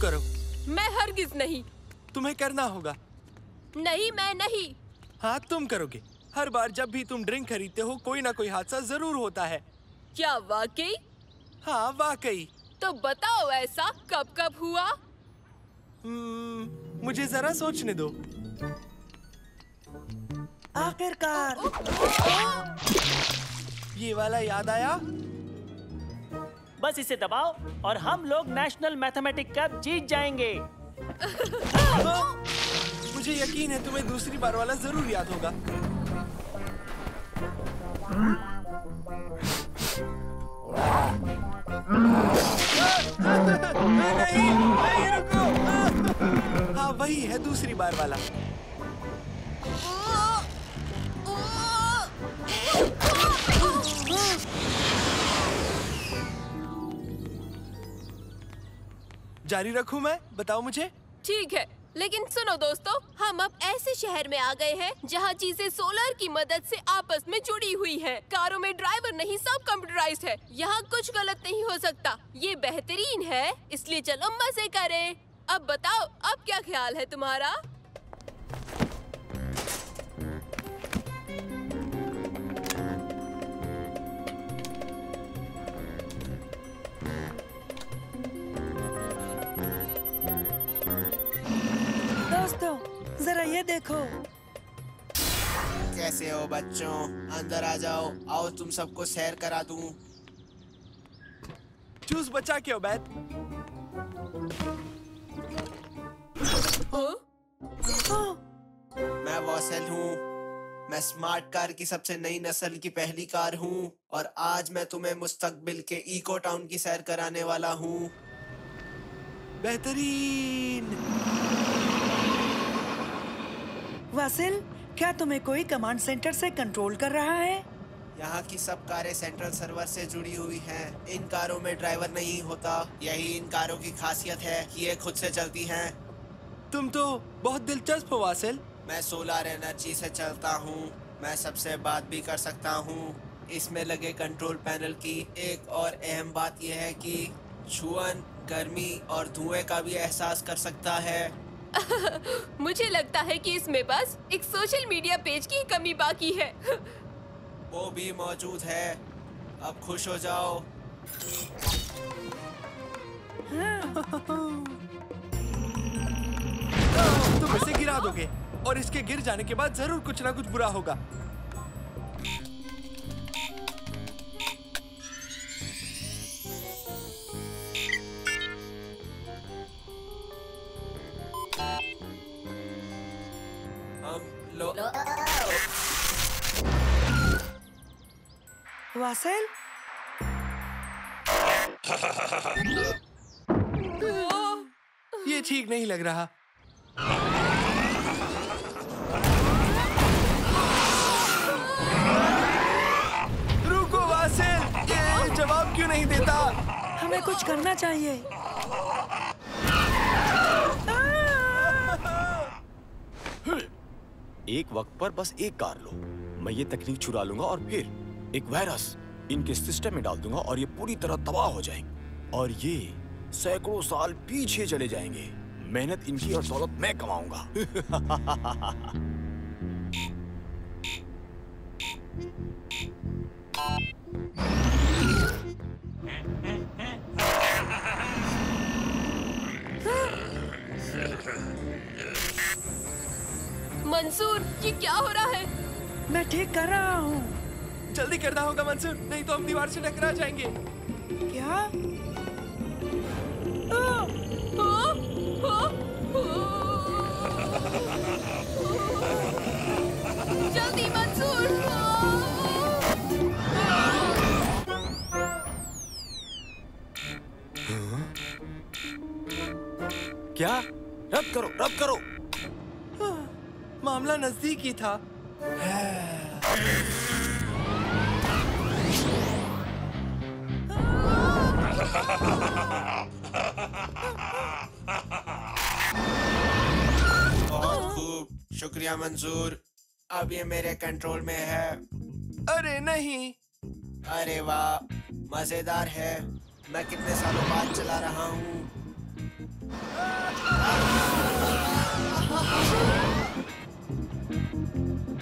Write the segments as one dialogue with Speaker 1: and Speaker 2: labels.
Speaker 1: करो।
Speaker 2: मैं हरगिज नहीं।
Speaker 1: तुम्हें करना होगा।
Speaker 2: नहीं, मैं नहीं।
Speaker 1: हाँ, तुम करोगे। हर बार जब भी तुम ड्रिंक खरीदते हो कोई ना कोई हादसा जरूर होता है।
Speaker 2: क्या वाकई?
Speaker 1: हाँ, वाकई।
Speaker 2: तो बताओ ऐसा कब कब हुआ?
Speaker 1: मुझे जरा सोचने दो।
Speaker 3: आखिरकार
Speaker 1: ये वाला याद आया।
Speaker 4: बस इसे दबाओ और हम लोग नेशनल मैथमेटिक कप जीत जाएंगे।
Speaker 1: मुझे यकीन है तुम्हें दूसरी बार वाला जरूर याद होगा। नहीं, नहीं, रुको। हाँ, वही है दूसरी बार वाला। जारी रखूं मैं? बताओ मुझे।
Speaker 2: ठीक है, लेकिन सुनो दोस्तों, हम अब ऐसे शहर में आ गए हैं जहाँ चीजें सोलर की मदद से आपस में जुड़ी हुई हैं। कारों में ड्राइवर नहीं, सब कंप्यूटराइज्ड है। यहाँ कुछ गलत नहीं हो सकता। ये बेहतरीन है, इसलिए चलो मजे करें। अब बताओ, अब क्या ख्याल है तुम्हारा?
Speaker 3: दोस्तों, जरा ये देखो।
Speaker 5: कैसे हो बच्चों? अंदर आ जाओ। आओ तुम सबको सैर करा दूं।
Speaker 1: चूस बचा के उबैद।
Speaker 5: मैं वॉसेल हूँ। मैं स्मार्ट कार की सबसे नई नस्ल की पहली कार हूँ और आज मैं तुम्हें मुस्तकबिल के इको टाउन की सैर कराने वाला हूँ।
Speaker 1: बेहतरीन।
Speaker 3: वासिल, क्या तुम्हें कोई कमांड सेंटर से कंट्रोल कर रहा है?
Speaker 5: यहाँ की सब कारें सेंट्रल सर्वर से जुड़ी हुई हैं। इन कारों में ड्राइवर नहीं होता। यही इन कारों की खासियत है कि ये खुद से चलती हैं।
Speaker 1: तुम तो बहुत दिलचस्प हो वासिल।
Speaker 5: मैं सोलर एनर्जी से चलता हूँ। मैं सबसे बात भी कर सकता हूँ। इसमें लगे कंट्रोल पैनल की एक और अहम बात यह है कि छुअन, गर्मी और धुएं का भी एहसास कर सकता है।
Speaker 2: मुझे लगता है कि इसमें बस एक सोशल मीडिया पेज की कमी बाकी है।
Speaker 5: वो भी मौजूद है। अब खुश हो जाओ।
Speaker 1: तुम इसे गिरा दोगे और इसके गिर जाने के बाद जरूर कुछ ना कुछ बुरा होगा।
Speaker 3: वासिल,
Speaker 1: ये ठीक नहीं लग रहा। रुको वासिल, ये जवाब क्यों नहीं देता?
Speaker 3: हमें कुछ करना चाहिए।
Speaker 6: एक वक्त पर बस एक कार लो। मैं ये तकनीक चुरा लूंगा और फिर एक वायरस इनके सिस्टम में डाल दूंगा और ये पूरी तरह तबाह हो जाएंगे और ये सैकड़ों साल पीछे चले जाएंगे। मेहनत इनकी और दौलत मैं कमाऊंगा।
Speaker 2: मंसूर, ये क्या हो रहा है?
Speaker 3: मैं ठीक कर रहा हूँ।
Speaker 1: जल्दी करना होगा मंसूर, नहीं तो हम दीवार से टकरा जाएंगे।
Speaker 3: क्या?
Speaker 2: जल्दी मंसूर।
Speaker 6: क्या? रद्द करो, रद्द करो।
Speaker 1: मामला नजदीक ही था।
Speaker 5: बहुत खूब, शुक्रिया मंसूर। अब ये मेरे कंट्रोल में है।
Speaker 1: अरे नहीं।
Speaker 5: अरे वाह, मजेदार है। मैं कितने सालों बाद चला रहा हूँ।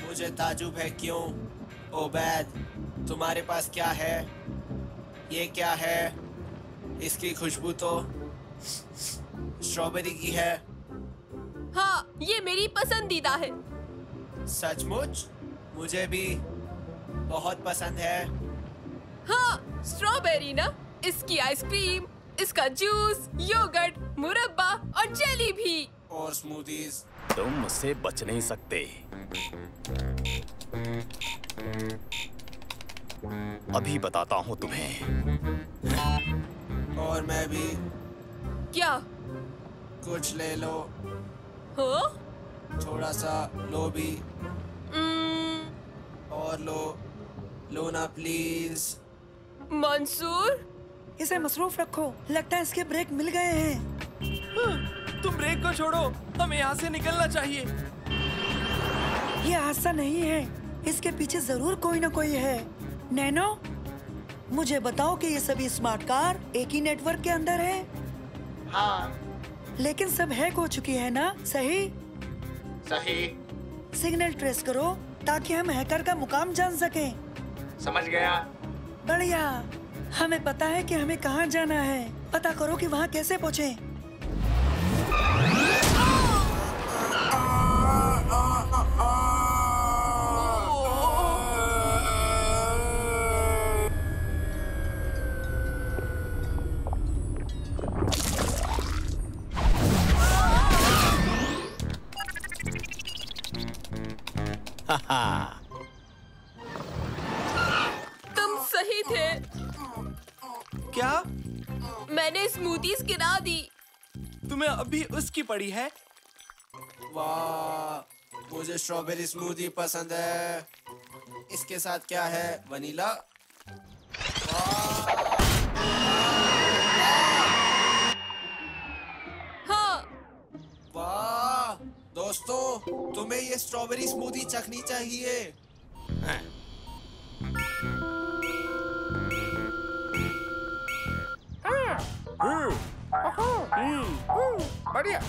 Speaker 5: मुझे ताजुब है क्यों? ओबैद, तुम्हारे पास क्या है? ये क्या है? इसकी खुशबू तो स्ट्रॉबेरी की है।
Speaker 2: हाँ, ये मेरी पसंदीदा है।
Speaker 5: सचमुच? मुझे भी बहुत पसंद है।
Speaker 2: हाँ, स्ट्रॉबेरी ना। इसकी आइसक्रीम, इसका जूस, योगर्ट, मुरब्बा और जेली भी।
Speaker 5: और स्मूदीज।
Speaker 6: तुम मुझसे बच नहीं सकते। अभी बताता हूँ तुम्हें।
Speaker 5: और मैं भी।
Speaker 2: क्या?
Speaker 5: कुछ ले लो।
Speaker 2: हाँ?
Speaker 5: थोड़ा सा लो भी। और लो ना प्लीज।
Speaker 2: मंसूर,
Speaker 3: इसे मसरूफ रखो। लगता है इसके ब्रेक मिल गए हैं।
Speaker 1: तुम ब्रेक को छोड़ो, हमें यहाँ से निकलना चाहिए।
Speaker 3: ये हादसा नहीं है, इसके पीछे जरूर कोई ना कोई है। नैनो, मुझे बताओ कि ये सभी स्मार्ट कार एक ही नेटवर्क के अंदर है?
Speaker 5: हाँ।
Speaker 3: लेकिन सब हैक हो चुकी है ना? सही? सिग्नल ट्रेस करो ताकि हम हैकर का मुकाम जान सकें।
Speaker 5: समझ गया।
Speaker 3: बढ़िया। हमें पता है कि हमें कहाँ जाना है। पता करो कि वहाँ कैसे पहुँचे।
Speaker 2: तुम सही थे।
Speaker 1: क्या?
Speaker 2: मैंने स्मूदीज गिरा दी।
Speaker 1: तुम्हें अभी उसकी पड़ी है?
Speaker 5: वाह, मुझे स्ट्रॉबेरी स्मूदी पसंद है। इसके साथ क्या है? वनीला?
Speaker 2: हाँ।
Speaker 5: वाह दोस्तों, तुम्हें ये स्ट्रॉबेरी स्मूदी चखनी चाहिए।
Speaker 1: बढ़िया।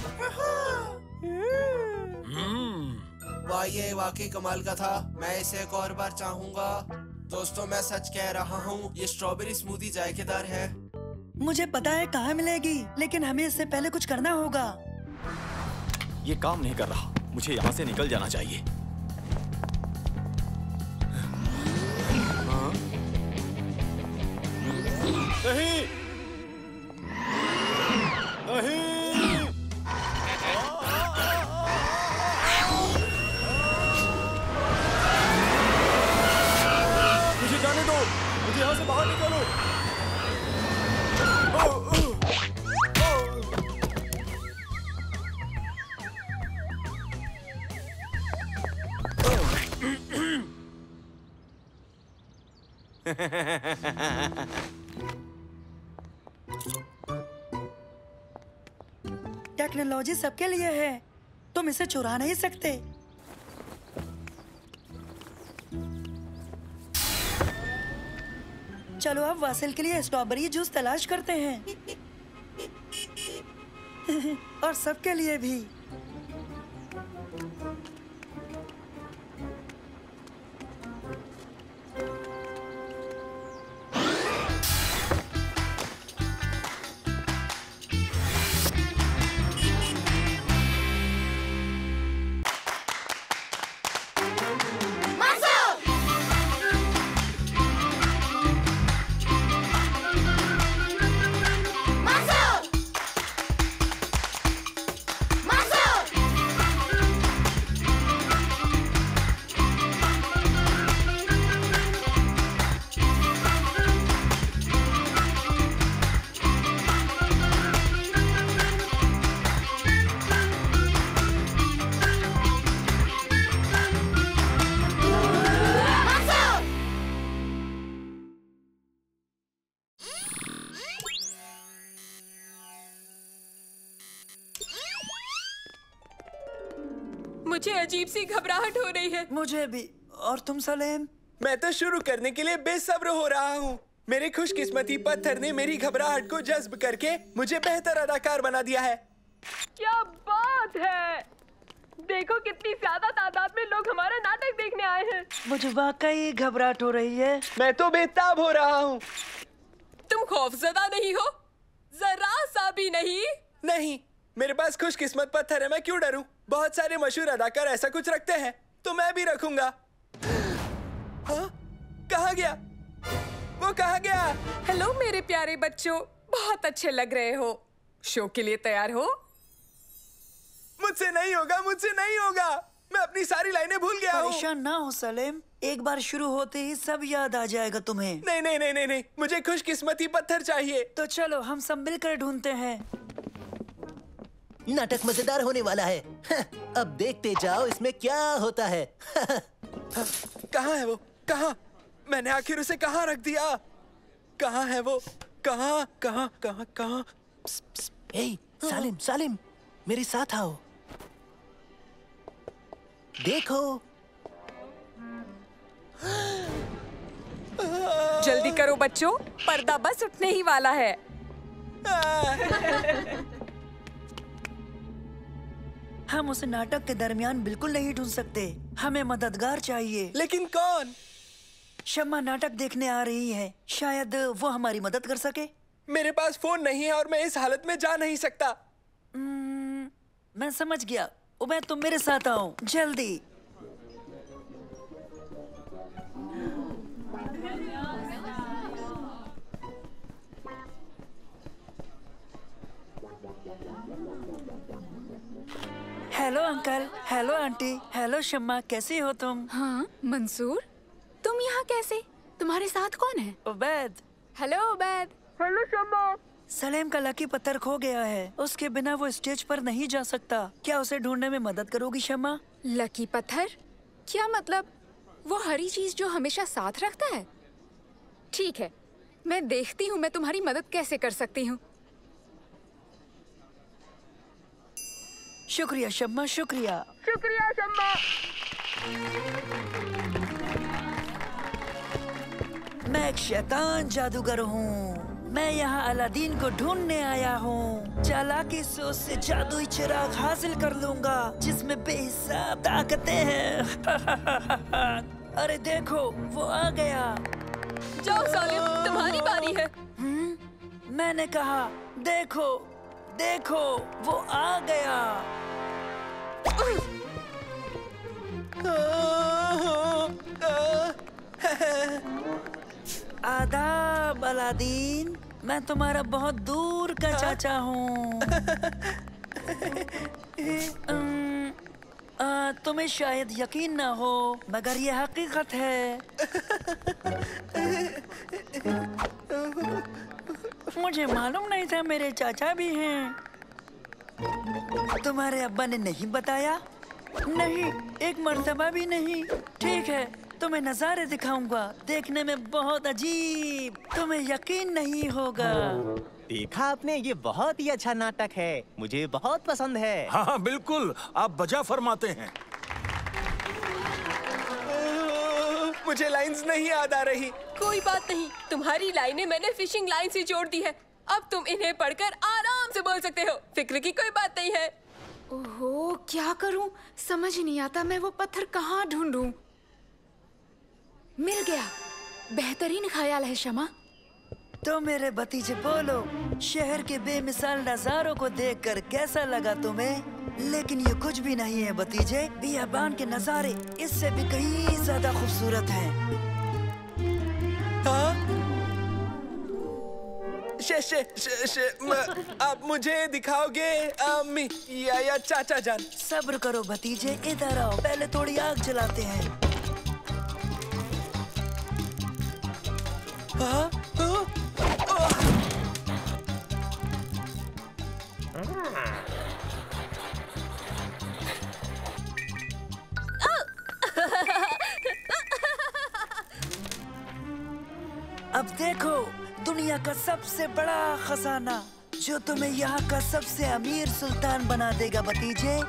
Speaker 5: वाह, ये वाकई कमाल का था। मैं इसे एक और बार चाहूंगा। दोस्तों, मैं सच कह रहा हूँ, ये स्ट्रॉबेरी स्मूदी जायकेदार है।
Speaker 3: मुझे पता है कहाँ मिलेगी, लेकिन हमें इससे पहले कुछ करना होगा।
Speaker 6: ये काम नहीं कर रहा। मुझे यहाँ से निकल जाना चाहिए। नहीं, नहीं। मुझे जाने दो। मुझे यहाँ से बाहर निकालो।
Speaker 3: टेक्नोलॉजी सबके लिए है, तुम इसे चुरा नहीं सकते। चलो अब वासिल के लिए स्ट्रॉबेरी जूस तलाश करते हैं। और सबके लिए भी।
Speaker 2: मुझे अजीब सी घबराहट हो रही है।
Speaker 3: मुझे भी। और तुम सलेम?
Speaker 1: मैं तो शुरू करने के लिए बेसब्र हो रहा हूँ। मेरे खुशकिस्मती पत्थर ने मेरी घबराहट को जज्ब करके मुझे बेहतर अदाकार बना दिया है।
Speaker 2: क्या बात है! देखो कितनी ज्यादा तादाद में लोग हमारा नाटक देखने आए हैं।
Speaker 3: मुझे वाकई घबराहट हो रही है।
Speaker 1: मैं तो बेताब हो रहा हूँ।
Speaker 2: तुम खौफजदा नहीं हो? जरा सा भी नहीं?
Speaker 1: नहीं, मेरे पास खुशकिस्मत पत्थर है, मैं क्यों डरूं? बहुत सारे मशहूर अदाकार ऐसा कुछ रखते हैं, तो मैं भी रखूंगा। हाँ? कहाँ गया? वो कहाँ गया?
Speaker 7: हेलो मेरे प्यारे बच्चों, बहुत अच्छे लग रहे हो। शो के लिए तैयार हो?
Speaker 1: मुझसे नहीं होगा, मुझसे नहीं होगा। मैं अपनी सारी लाइनें भूल गया हूँ।
Speaker 3: परेशान ना हो सलेम, एक बार शुरू होते ही सब याद आ जाएगा तुम्हें।
Speaker 1: नहीं नहीं नहीं नहीं नहीं, मुझे खुशकिस्मती पत्थर चाहिए।
Speaker 3: तो चलो हम सब मिलकर ढूंढते हैं।
Speaker 8: नाटक मजेदार होने वाला है। अब देखते जाओ इसमें क्या होता है।
Speaker 1: कहाँ है वो? कहाँ? मैंने आखिर उसे कहाँ रख दिया? कहाँ है वो? कहाँ कहाँ कहाँ कहाँ?
Speaker 8: ए, सालिम सालिम, मेरे साथ आओ। देखो।
Speaker 7: जल्दी करो बच्चों, पर्दा बस उठने ही वाला है।
Speaker 3: हम उसे नाटक के दरमियान बिल्कुल नहीं ढूंढ सकते। हमें मददगार चाहिए।
Speaker 1: लेकिन कौन?
Speaker 3: शम्मा नाटक देखने आ रही है, शायद वो हमारी मदद कर सके।
Speaker 1: मेरे पास फोन नहीं है और मैं इस हालत में जा नहीं सकता।
Speaker 3: मैं समझ गया। उबैद तुम मेरे साथ आओ जल्दी। Hello uncle, hello aunty, hello Shamma, कैसी हो तुम?
Speaker 7: हाँ मंसूर, तुम यहाँ कैसे? तुम्हारे साथ कौन है?
Speaker 3: उबैद।
Speaker 7: हेलो उबैद।
Speaker 2: हेलो शम्मा।
Speaker 3: सलेम का लकी पत्थर खो गया है, उसके बिना वो स्टेज पर नहीं जा सकता। क्या उसे ढूंढने में मदद करोगी शम्मा?
Speaker 7: लकी पत्थर? क्या मतलब? वो हरी चीज जो हमेशा साथ रखता है? ठीक है, मैं देखती हूँ मैं तुम्हारी मदद कैसे कर सकती हूँ।
Speaker 3: शुक्रिया शम्मा, शुक्रिया।
Speaker 2: शुक्रिया शम्मा।
Speaker 3: मैं एक शैतान जादूगर हूँ। मैं यहाँ अलादीन को ढूंढने आया हूँ। चालाकी से उससे जादुई चिराग हासिल कर लूंगा जिसमें बेहिसाब ताकतें हैं। अरे देखो, वो आ गया।
Speaker 2: जाओ सालिम, तुम्हारी बारी है।
Speaker 3: मैंने कहा देखो, देखो, वो आ गया। आदाब अलादीन, मैं तुम्हारा बहुत दूर का चाचा हूँ। तुम्हें शायद यकीन ना हो, मगर ये हकीकत है। मुझे मालूम नहीं था मेरे चाचा भी हैं। तुम्हारे अब्बा ने नहीं बताया? नहीं, एक मर्तबा भी नहीं। ठीक है, तुम्हें नजारे दिखाऊंगा, देखने में बहुत अजीब। तुम्हें यकीन नहीं होगा।
Speaker 8: देखा आपने, ये बहुत ही अच्छा नाटक है, मुझे बहुत पसंद है।
Speaker 9: हाँ बिल्कुल, आप बजा फरमाते हैं।
Speaker 1: मुझे लाइंस नहीं याद आ रही।
Speaker 2: कोई बात नहीं, तुम्हारी लाइनें मैंने फिशिंग लाइन से जोड़ दी है। अब तुम इन्हें पढ़कर आराम से बोल सकते हो। फिक्र की कोई बात नहीं है।
Speaker 7: ओहो, क्या करूं? समझ नहीं आता मैं वो पत्थर कहाँ ढूंढूं। मिल गया, बेहतरीन ख्याल है शमा।
Speaker 3: तो मेरे भतीजे बोलो, शहर के बेमिसाल नजारों को देखकर कैसा लगा तुम्हें? लेकिन ये कुछ भी नहीं है भतीजे, बियाबान के नजारे इससे भी कहीं ज्यादा खूबसूरत हैं।
Speaker 1: हाँ? आप मुझे दिखाओगे अम्मी या चाचा जान?
Speaker 3: सब्र करो भतीजे, इधर आओ, पहले थोड़ी आग जलाते हैं।
Speaker 1: हाँ?
Speaker 3: अब देखो, दुनिया का सबसे बड़ा खजाना जो तुम्हें यहाँ का सबसे अमीर सुल्तान बना देगा भतीजे।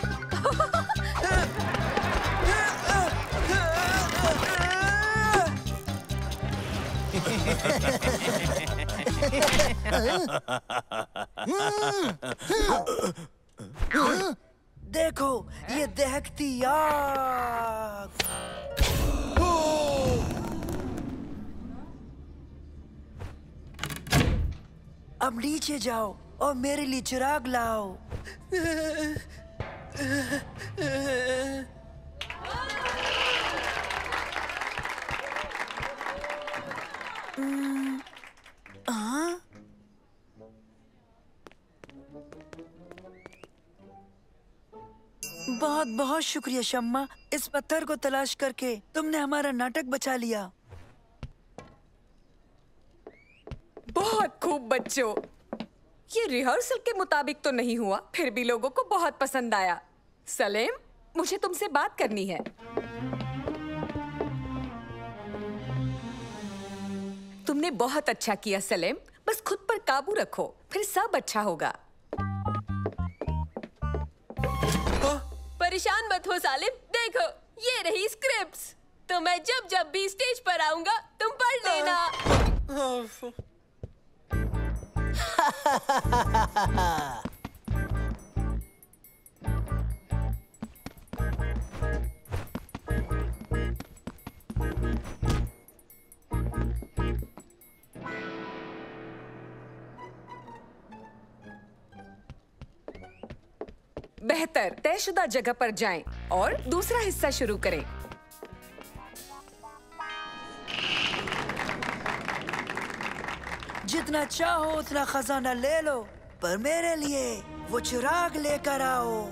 Speaker 3: देखो ये दहकती आग। अब नीचे जाओ और मेरे लिए चिराग लाओ। हाँ? बहुत बहुत शुक्रिया शम्मा, इस पत्थर को तलाश करके तुमने हमारा नाटक बचा लिया।
Speaker 10: बहुत खूब बच्चों, ये रिहर्सल के मुताबिक तो नहीं हुआ, फिर भी लोगों को बहुत पसंद आया। सलेम, मुझे तुमसे बात करनी है। तुमने बहुत अच्छा किया सलेम, बस खुद पर काबू रखो, फिर सब अच्छा होगा।
Speaker 2: परेशान मत हो सालिम, देखो ये रही स्क्रिप्ट्स। तो मैं जब जब भी स्टेज पर आऊंगा तुम पढ़ लेना।
Speaker 10: बेहतर तयशुदा जगह पर जाएं और दूसरा हिस्सा शुरू करें।
Speaker 3: जितना चाहो उतना खजाना ले लो, पर मेरे लिए वो चिराग लेकर आओ।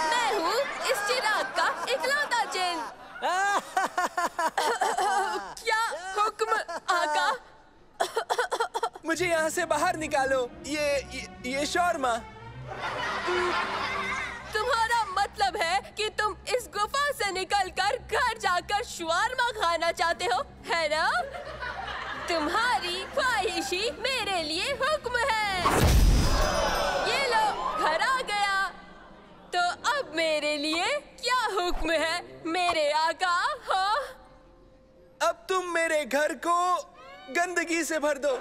Speaker 2: मैं हूँ इस चिराग का इकलौता जिन। क्या हुक्म आका?
Speaker 1: मुझे यहाँ से बाहर निकालो। ये शौर्मा।
Speaker 2: तुम्हारा मतलब है कि तुम इस गुफा से निकलकर घर जाकर शवारमा खाना चाहते हो, है ना? तुम्हारी ख्वाहिश ही मेरे लिए हुक्म है। ये लो, घर आ गया। तो अब मेरे लिए क्या हुक्म है मेरे आका? हाँ?
Speaker 1: अब तुम मेरे घर को गंदगी से भर दो।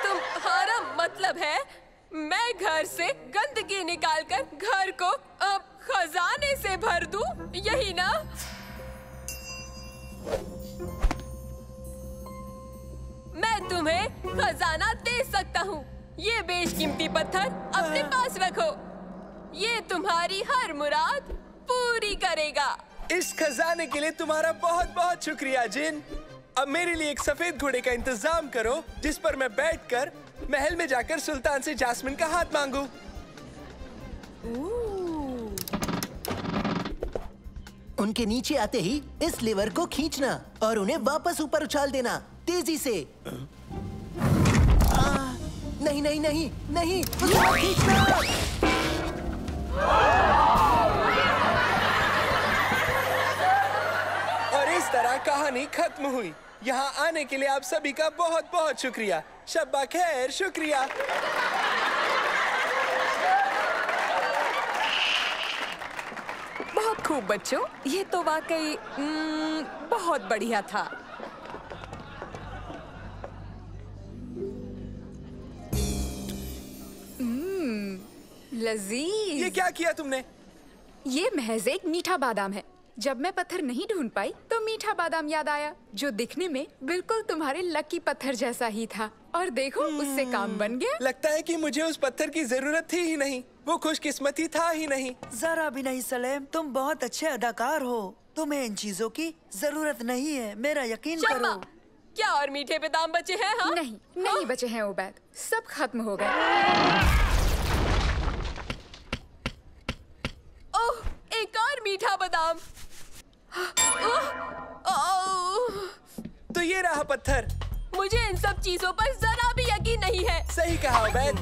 Speaker 2: तुम्हारा मतलब है मैं घर से गंदगी निकालकर घर को अब खजाने से भर दूं, यही ना? मैं तुम्हें खजाना दे सकता हूँ। ये बेशकीमती पत्थर अपने पास रखो। ये तुम्हारी हर मुराद पूरी करेगा।
Speaker 1: इस खजाने के लिए तुम्हारा बहुत बहुत शुक्रिया जिन। अब मेरे लिए एक सफेद घोड़े का इंतजाम करो जिस पर मैं बैठकर महल में जाकर सुल्तान से जास्मिन का हाथ मांगू।
Speaker 11: उनके नीचे आते ही इस लीवर को खींचना और उन्हें वापस ऊपर उछाल देना, तेजी से। नहीं नहीं नहीं नहीं, खींचना।
Speaker 1: और इस तरह कहानी खत्म हुई। यहाँ आने के लिए आप सभी का बहुत बहुत शुक्रिया। शब्बा खैर, शुक्रिया।
Speaker 10: बहुत खूब बच्चों, ये तो वाकई बहुत बढ़िया था। लजीज।
Speaker 1: ये क्या किया तुमने?
Speaker 7: ये महज एक मीठा बादाम है। जब मैं पत्थर नहीं ढूंढ पाई तो मीठा बादाम याद आया, जो दिखने में बिल्कुल तुम्हारे लकी पत्थर जैसा ही था। और देखो उससे काम बन गया।
Speaker 1: लगता है कि मुझे उस पत्थर की जरूरत थी ही नहीं। वो खुशकिस्मती था ही नहीं।
Speaker 3: जरा भी नहीं सलेम, तुम बहुत अच्छे अदाकार हो। तुम्हें इन चीजों की जरूरत नहीं है, मेरा यकीन करो।
Speaker 2: क्या और मीठे बादाम बचे हैं? हाँ?
Speaker 7: नहीं बचे हैं उबैद, सब खत्म हो गए।
Speaker 2: ओह, एक और मीठा बादाम।
Speaker 1: तो ये रहा पत्थर।
Speaker 2: मुझे इन सब चीजों पर जरा भी यकीन नहीं है।
Speaker 1: सही कहा उबैद।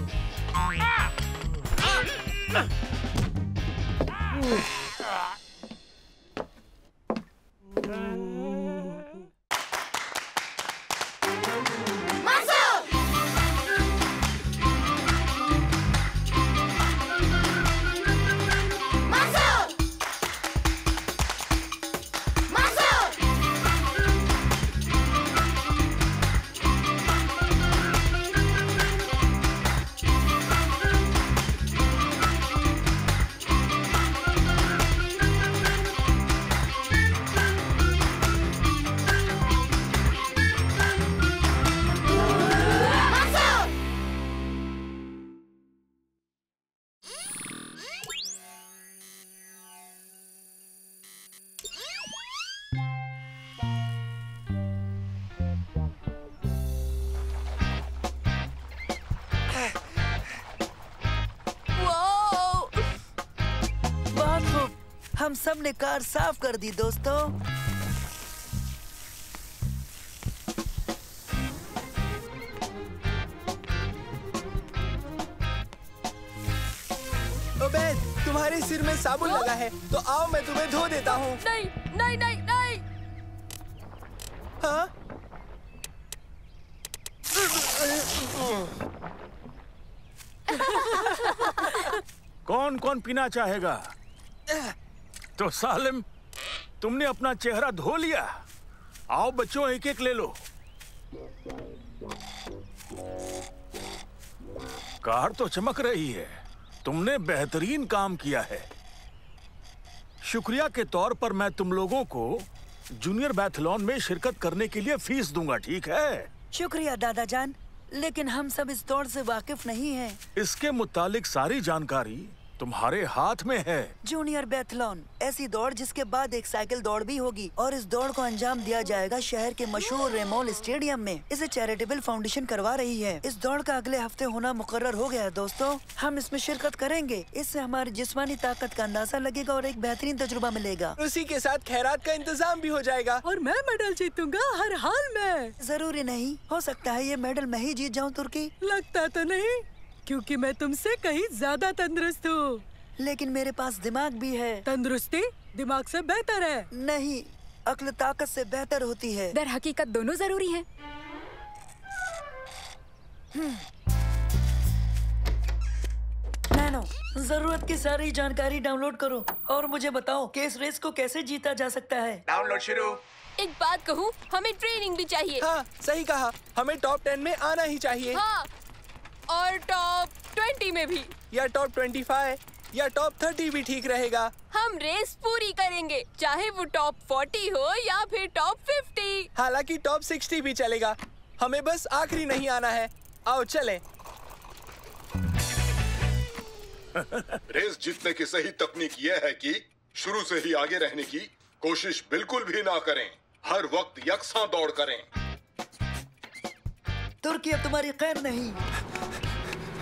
Speaker 3: हम सब ने कार साफ कर दी दोस्तों।
Speaker 1: ओबेद, तुम्हारे सिर में साबुन लगा है, तो आओ मैं तुम्हें धो देता हूँ।
Speaker 2: नहीं नहीं नहीं नहीं।
Speaker 1: हाँ?
Speaker 9: कौन कौन पीना चाहेगा? तो सालिम, तुमने अपना चेहरा धो लिया। आओ बच्चों, एक एक ले लो। कार तो चमक रही है। तुमने बेहतरीन काम किया है। शुक्रिया के तौर पर मैं तुम लोगों को जूनियर बैथलॉन में शिरकत करने के लिए फीस दूंगा, ठीक है?
Speaker 3: शुक्रिया दादा जान, लेकिन हम सब इस दौड़ से वाकिफ नहीं हैं।
Speaker 9: इसके मुतालिक सारी जानकारी तुम्हारे हाथ में है।
Speaker 3: जूनियर बैथलॉन ऐसी दौड़ जिसके बाद एक साइकिल दौड़ भी होगी, और इस दौड़ को अंजाम दिया जाएगा शहर के मशहूर रेमोल स्टेडियम में। इसे चैरिटेबल फाउंडेशन करवा रही है। इस दौड़ का अगले हफ्ते होना मुकर्रर हो गया है दोस्तों। हम इसमें शिरकत करेंगे। इससे हमारी जिस्मानी ताकत का अंदाजा लगेगा और एक बेहतरीन तजुर्बा मिलेगा।
Speaker 1: उसी के साथ खैरात का इंतजाम भी हो जाएगा।
Speaker 10: और मैं मेडल जीतूंगा हर हाल में।
Speaker 3: जरूरी नहीं, हो सकता है ये मेडल मैं ही जीत जाऊँ तुर्की।
Speaker 10: लगता तो नहीं, क्योंकि मैं तुमसे कहीं ज्यादा तंदुरुस्त हूँ।
Speaker 3: लेकिन मेरे पास दिमाग भी है।
Speaker 10: तंदुरुस्ती दिमाग से बेहतर है।
Speaker 3: नहीं, अक्ल ताकत से बेहतर होती है।
Speaker 7: दर हकीकत दोनों जरूरी हैं।
Speaker 3: नैनो, जरूरत की सारी जानकारी डाउनलोड करो और मुझे बताओ कि इस रेस को कैसे जीता जा सकता है।
Speaker 1: डाउनलोड शुरू।
Speaker 2: एक बात कहूँ, हमें ट्रेनिंग भी चाहिए।
Speaker 1: हाँ, सही कहा। हमें टॉप 10 में आना ही चाहिए।
Speaker 2: हाँ, और टॉप 20 में भी।
Speaker 1: या टॉप 25 या टॉप 30 भी ठीक रहेगा।
Speaker 2: हम रेस पूरी करेंगे, चाहे वो टॉप 40 हो या फिर टॉप 50।
Speaker 1: हालांकि टॉप 60 भी चलेगा। हमें बस आखिरी नहीं आना है। आओ चलें।
Speaker 12: रेस जीतने की सही तकनीक यह है कि शुरू से ही आगे रहने की कोशिश बिल्कुल भी ना करें। हर वक्त यकसा दौड़ करें।
Speaker 3: तुर्की अब तुम्हारी खैर नहीं।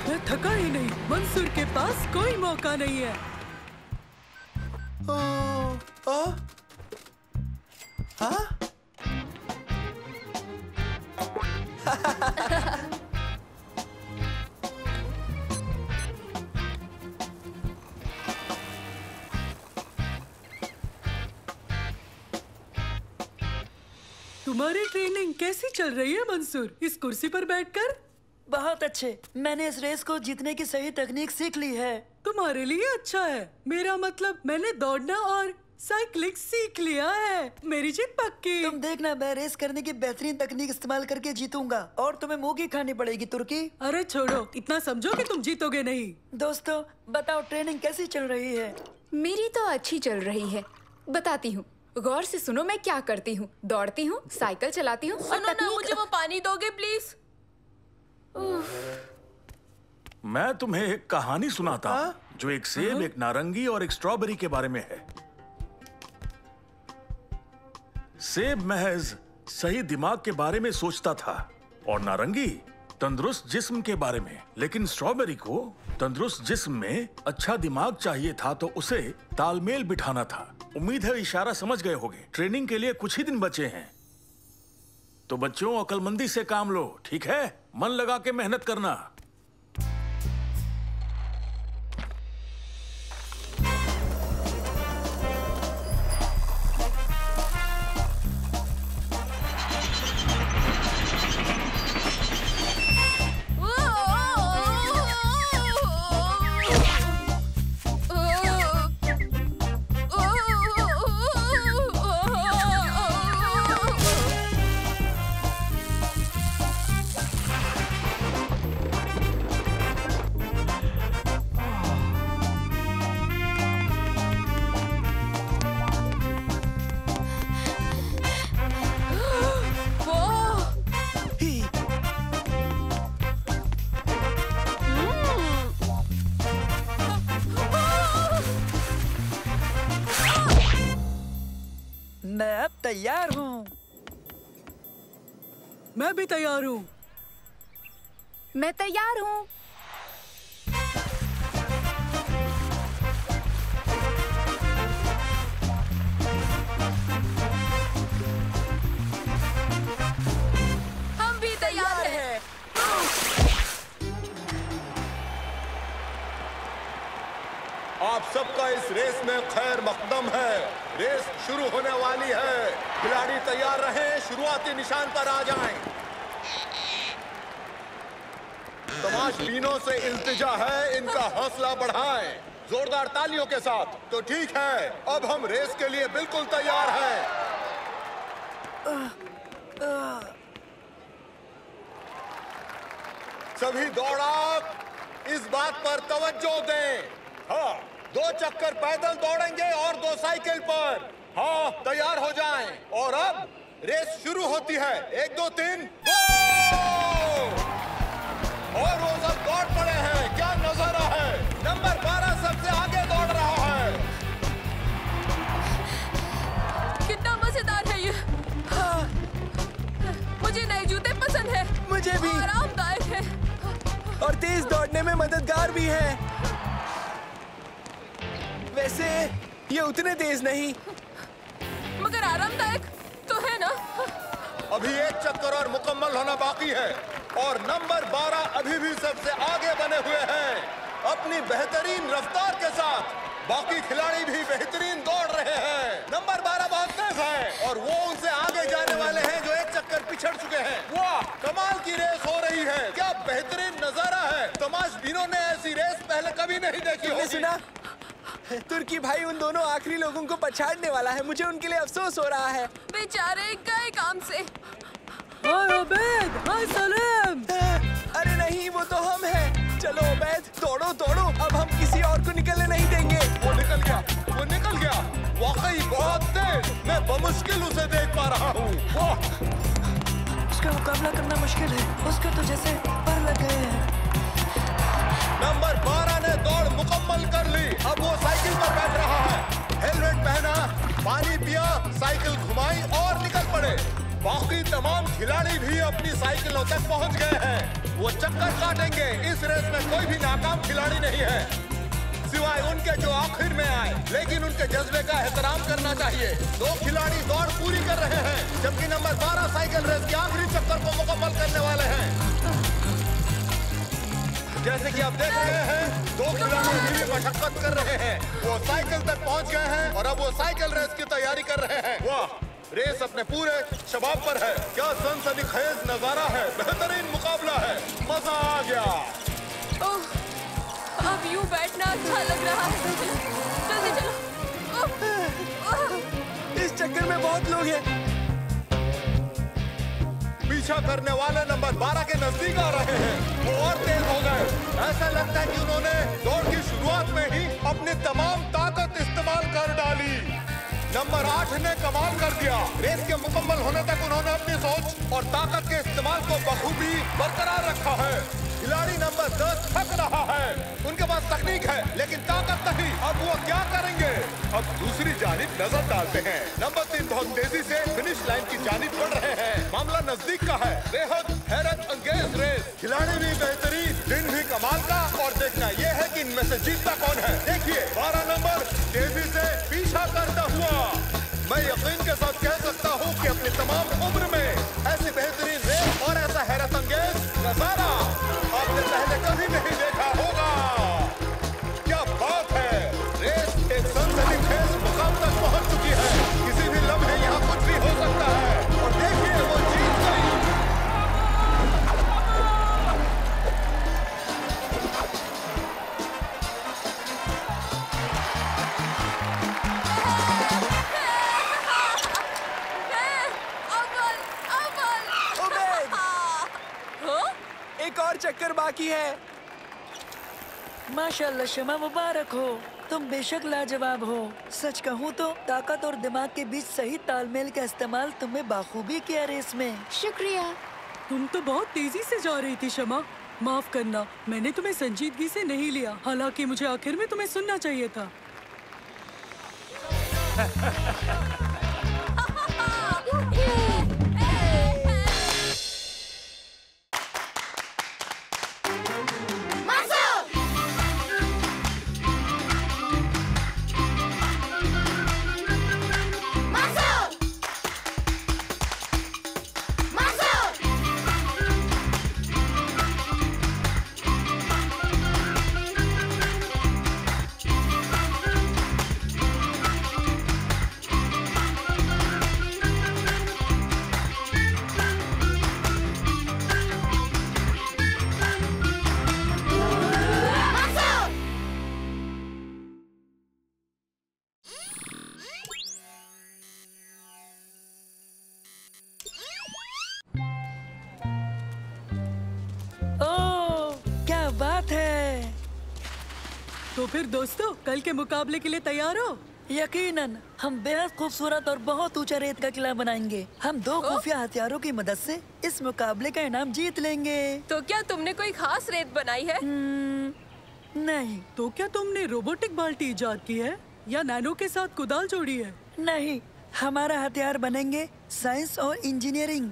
Speaker 10: मैं थका ही नहीं। मंसूर के पास कोई मौका नहीं है।
Speaker 1: हाँ?
Speaker 10: तुम्हारी ट्रेनिंग कैसी चल रही है मंसूर, इस कुर्सी पर बैठकर?
Speaker 3: बहुत अच्छे। मैंने इस रेस को जीतने की सही तकनीक सीख ली है।
Speaker 10: तुम्हारे लिए अच्छा है। मेरा मतलब मैंने दौड़ना और साइकिलिंग सीख लिया है। मेरी जीत पक्की।
Speaker 3: तुम देखना, मैं रेस करने की बेहतरीन तकनीक इस्तेमाल करके जीतूंगा और तुम्हें मूंगी खानी पड़ेगी तुर्की।
Speaker 10: अरे छोड़ो, इतना समझो कि तुम जीतोगे नहीं।
Speaker 3: दोस्तों बताओ, ट्रेनिंग कैसी चल रही है?
Speaker 7: मेरी तो अच्छी चल रही है। बताती हूँ, गौर से सुनो मैं क्या करती हूँ। दौड़ती हूँ, साइकिल चलाती हूँ।
Speaker 2: सुनो ना, मुझे वो पानी दोगे प्लीज?
Speaker 9: मैं तुम्हें एक कहानी सुनाता हूँ जो एक सेब, एक नारंगी और एक स्ट्रॉबेरी के बारे में है। सेब महज सही दिमाग के बारे में सोचता था और नारंगी तंदुरुस्त जिस्म के बारे में। लेकिन स्ट्रॉबेरी को तंदुरुस्त जिस्म में अच्छा दिमाग चाहिए था, तो उसे तालमेल बिठाना था। उम्मीद है इशारा समझ गए होंगे। ट्रेनिंग के लिए कुछ ही दिन बचे हैं, तो बच्चों अक्लमंदी से काम लो, ठीक है? मन लगा के मेहनत करना।
Speaker 3: मैं अब तैयार हूँ।
Speaker 10: मैं भी तैयार हूँ।
Speaker 7: मैं तैयार हूँ।
Speaker 12: सबका इस रेस में खैर मकदम है। रेस शुरू होने वाली है। खिलाड़ी तैयार रहें, शुरुआती निशान पर आ जाएं। तमाशबीनों से इल्तिजा है, इनका हौसला बढ़ाएं। जोरदार तालियों के साथ। तो ठीक है, अब हम रेस के लिए बिल्कुल तैयार हैं। सभी दौड़ाक इस बात पर तवज्जो दें। हाँ, 2 चक्कर पैदल दौड़ेंगे और 2 साइकिल पर। हाँ, तैयार हो जाएं। और अब रेस शुरू होती है। 1 2 3 गो! और वो सब दौड़ पड़े हैं। क्या नजारा है। नंबर 12 सबसे आगे दौड़ रहा है।
Speaker 2: कितना मजेदार है ये। हाँ। मुझे नए जूते पसंद है।
Speaker 1: मुझे भी।
Speaker 2: आरामदायक है
Speaker 1: और तेज दौड़ने में मददगार भी है। वैसे ये उतने तेज नहीं,
Speaker 2: मगर आरामदायक तो है ना।
Speaker 12: अभी 1 चक्कर और मुकम्मल होना बाकी है और नंबर 12 अभी भी सबसे आगे बने हुए हैं अपनी बेहतरीन रफ्तार के साथ। बाकी खिलाड़ी भी बेहतरीन दौड़ रहे हैं। नंबर 12 बहुत तेज है और वो उनसे आगे जाने वाले हैं जो 1 चक्कर पिछड़ चुके हैं। वाह, कमाल की रेस हो रही है। क्या बेहतरीन नजारा है। तमाशबीनों ने ऐसी रेस पहले कभी नहीं देखी होगी।
Speaker 1: सुना, तुर्की भाई उन दोनों आखिरी लोगों को पछाड़ने वाला है। मुझे उनके लिए अफसोस हो रहा है।
Speaker 2: बेचारे गए काम से।
Speaker 1: हाय उबैद, हाय सलेम। अरे नहीं, वो तो हम हैं। चलो उबैद, दौड़ो दौड़ो। अब हम किसी और को निकलने नहीं देंगे।
Speaker 12: वो निकल गया, वो निकल गया। वाकई बहुत तेज। मैं बमुश्किल उसे देख पा रहा हूँ।
Speaker 3: उसका मुकाबला करना मुश्किल है। उसका तो जैसे पर लग गए हैं।
Speaker 12: नंबर 12 ने दौड़ मुकम्मल कर ली। अब वो साइकिल पर बैठ रहा है। हेलमेट पहना, पानी पिया, साइकिल घुमाई और निकल पड़े। बाकी तमाम खिलाड़ी भी अपनी साइकिलों तक पहुंच गए हैं। वो चक्कर काटेंगे। इस रेस में कोई भी नाकाम खिलाड़ी नहीं है सिवाय उनके जो आखिर में आए, लेकिन उनके जज्बे का एहतराम करना चाहिए। 2 खिलाड़ी दौड़ पूरी कर रहे हैं जबकि नंबर 12 साइकिल रेस के आखिरी चक्कर को मुकम्मल करने वाले हैं। जैसे कि आप देख रहे हैं, 2 खिलाड़ी अभी भी मशक्कत कर रहे हैं। वो साइकिल तक पहुंच गए हैं और अब वो साइकिल रेस की तैयारी कर रहे हैं। वाह, रेस अपने पूरे शबाब पर है। क्या सनसनीखेज नजारा है। बेहतरीन मुकाबला है। मजा आ गया।
Speaker 2: ओह, अब यूं बैठना अच्छा लग रहा है। जल्दी चलो।
Speaker 1: इस चक्कर में बहुत लोग हैं।
Speaker 12: पीछा करने वाले नंबर 12 के नजदीक आ रहे हैं। वो और तेज हो गए। ऐसा लगता है कि उन्होंने दौड़ की शुरुआत में ही अपनी तमाम ताकत इस्तेमाल कर डाली। नंबर 8 ने कमाल कर दिया। रेस के मुकम्मल होने तक उन्होंने अपनी सोच और ताकत के इस्तेमाल को बखूबी बरकरार रखा है। खिलाड़ी नंबर 10 थक रहा है। उनके पास तकनीक है लेकिन ताकत नहीं। अब वो क्या करेंगे। अब दूसरी जानिब नजर डालते हैं। नंबर 3 बहुत तेजी से फिनिश लाइन की जानिब बढ़ रहे हैं। मामला नजदीक का है। बेहद हैरत अंगेज रेस। खिलाड़ी भी बेहतरीन, दिन भी कमाल का। और देखना यह है कि इनमें से जीतता कौन है। देखिए 12 नंबर तेजी से पीछा करता हुआ। मैं यकीन के साथ कह सकता हूँ कि अपनी तमाम उम्र में ऐसी बेहतरीन रेस और ऐसा हैरत अंगेज नजारा आपने पहले कभी नहीं देखा होगा। क्या बात है। रेस एक सनसनीखेज मुकाम तक पहुंच चुकी है। किसी भी लम्हे यहाँ कुछ भी हो सकता है। और देखिए वो जीत गई।
Speaker 1: एक और चक्कर बाकी है।
Speaker 3: माशाल्लाह शमा, मुबारक हो। तुम बेशक लाजवाब हो। सच कहूँ तो ताकत और दिमाग के बीच सही तालमेल का इस्तेमाल तुमने बाखूबी किया रेस में।
Speaker 13: शुक्रिया। तुम तो बहुत तेजी से जा रही थी शमा। माफ करना, मैंने तुम्हें संजीदगी से नहीं लिया। हालांकि मुझे आखिर में तुम्हें सुनना चाहिए था। तो फिर दोस्तों कल के मुकाबले के लिए तैयार हो?
Speaker 3: यकीनन हम बेहद खूबसूरत और बहुत ऊंचा रेत का किला बनाएंगे। हम 2 खुफिया हथियारों की मदद से इस मुकाबले का इनाम जीत लेंगे।
Speaker 2: तो क्या तुमने कोई खास रेत बनाई है?
Speaker 3: नहीं।
Speaker 13: तो क्या तुमने रोबोटिक बाल्टी इजाद की है या नैनो के साथ कुदाल जोड़ी है?
Speaker 3: नहीं, हमारा हथियार बनेंगे साइंस और इंजीनियरिंग।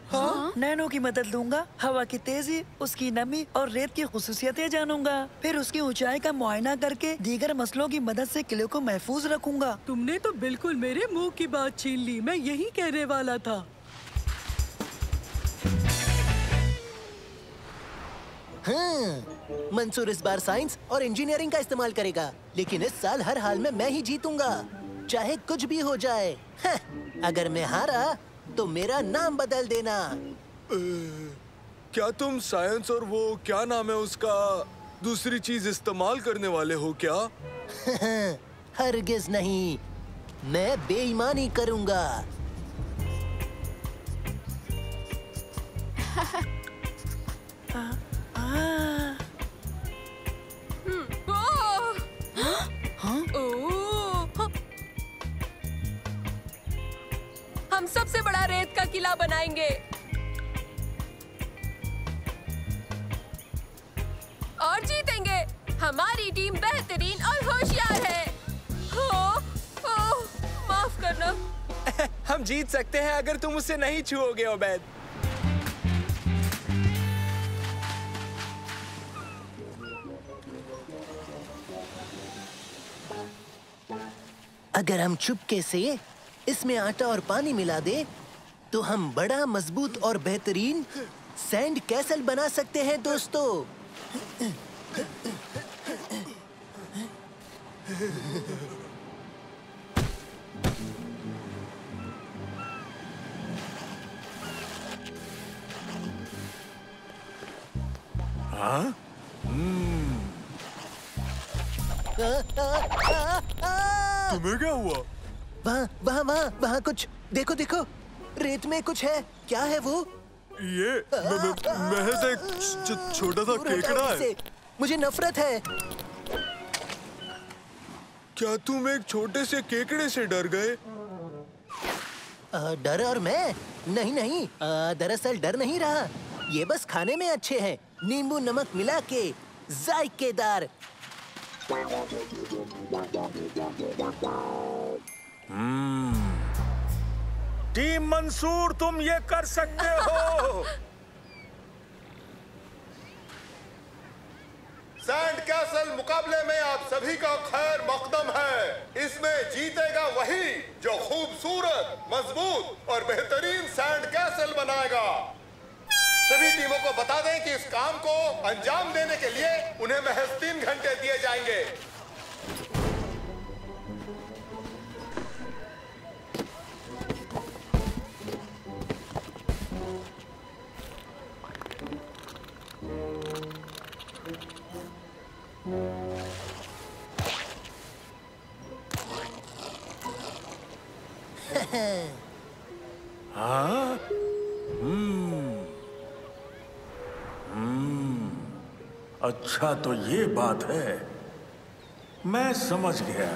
Speaker 3: हाँ? नैनो की मदद लूंगा, हवा की तेजी, उसकी नमी और रेत की खुसूसियतें जानूंगा। फिर उसकी ऊंचाई का मुआयना करके दीगर मसलों की मदद से किले को महफूज रखूंगा।
Speaker 13: तुमने तो बिल्कुल मेरे मुंह की बात छीन ली। मैं यही कहने वाला था।
Speaker 11: हाँ, मंसूर इस बार साइंस और इंजीनियरिंग का इस्तेमाल करेगा, लेकिन इस साल हर हाल में मैं ही जीतूंगा, चाहे कुछ भी हो जाए। हाँ, अगर मैं हारा तो मेरा नाम बदल देना।
Speaker 12: क्या तुम साइंस और वो क्या नाम है उसका दूसरी चीज इस्तेमाल करने वाले हो क्या?
Speaker 11: हरगिज नहीं, मैं बेईमानी करूंगा।
Speaker 2: हम सबसे बड़ा रेत का किला बनाएंगे और जीतेंगे। हमारी टीम बेहतरीन और होशियार है। माफ करना।
Speaker 1: हम जीत सकते हैं अगर तुम उसे नहीं छुओगे ओबैद।
Speaker 11: अगर हम चुपके से इसमें आटा और पानी मिला दे तो हम बड़ा मजबूत और बेहतरीन सैंड कैसल बना सकते हैं दोस्तों।
Speaker 9: हाँ?
Speaker 12: तुम्हें क्या हुआ?
Speaker 11: वहाँ कुछ देखो देखो, रेत में कुछ है। क्या है वो?
Speaker 12: ये महज एक छोटा सा केकड़ा है।
Speaker 11: मुझे नफरत है।
Speaker 12: क्या तुम एक छोटे से केकड़े से डर गए?
Speaker 11: डर और मैं? नहीं, दरअसल डर नहीं रहा, ये बस खाने में अच्छे हैं, नींबू नमक मिला के जायकेदार।
Speaker 9: टीम मंसूर, तुम ये कर सकते हो।
Speaker 12: सैंड कैसल मुकाबले में आप सभी का खैर मकदम है। इसमें जीतेगा वही जो खूबसूरत, मजबूत और बेहतरीन सैंड कैसल बनाएगा। सभी टीमों को बता दें कि इस काम को अंजाम देने के लिए उन्हें महज 3 घंटे दिए जाएंगे।
Speaker 9: हाँ? अच्छा तो ये बात है, मैं समझ गया।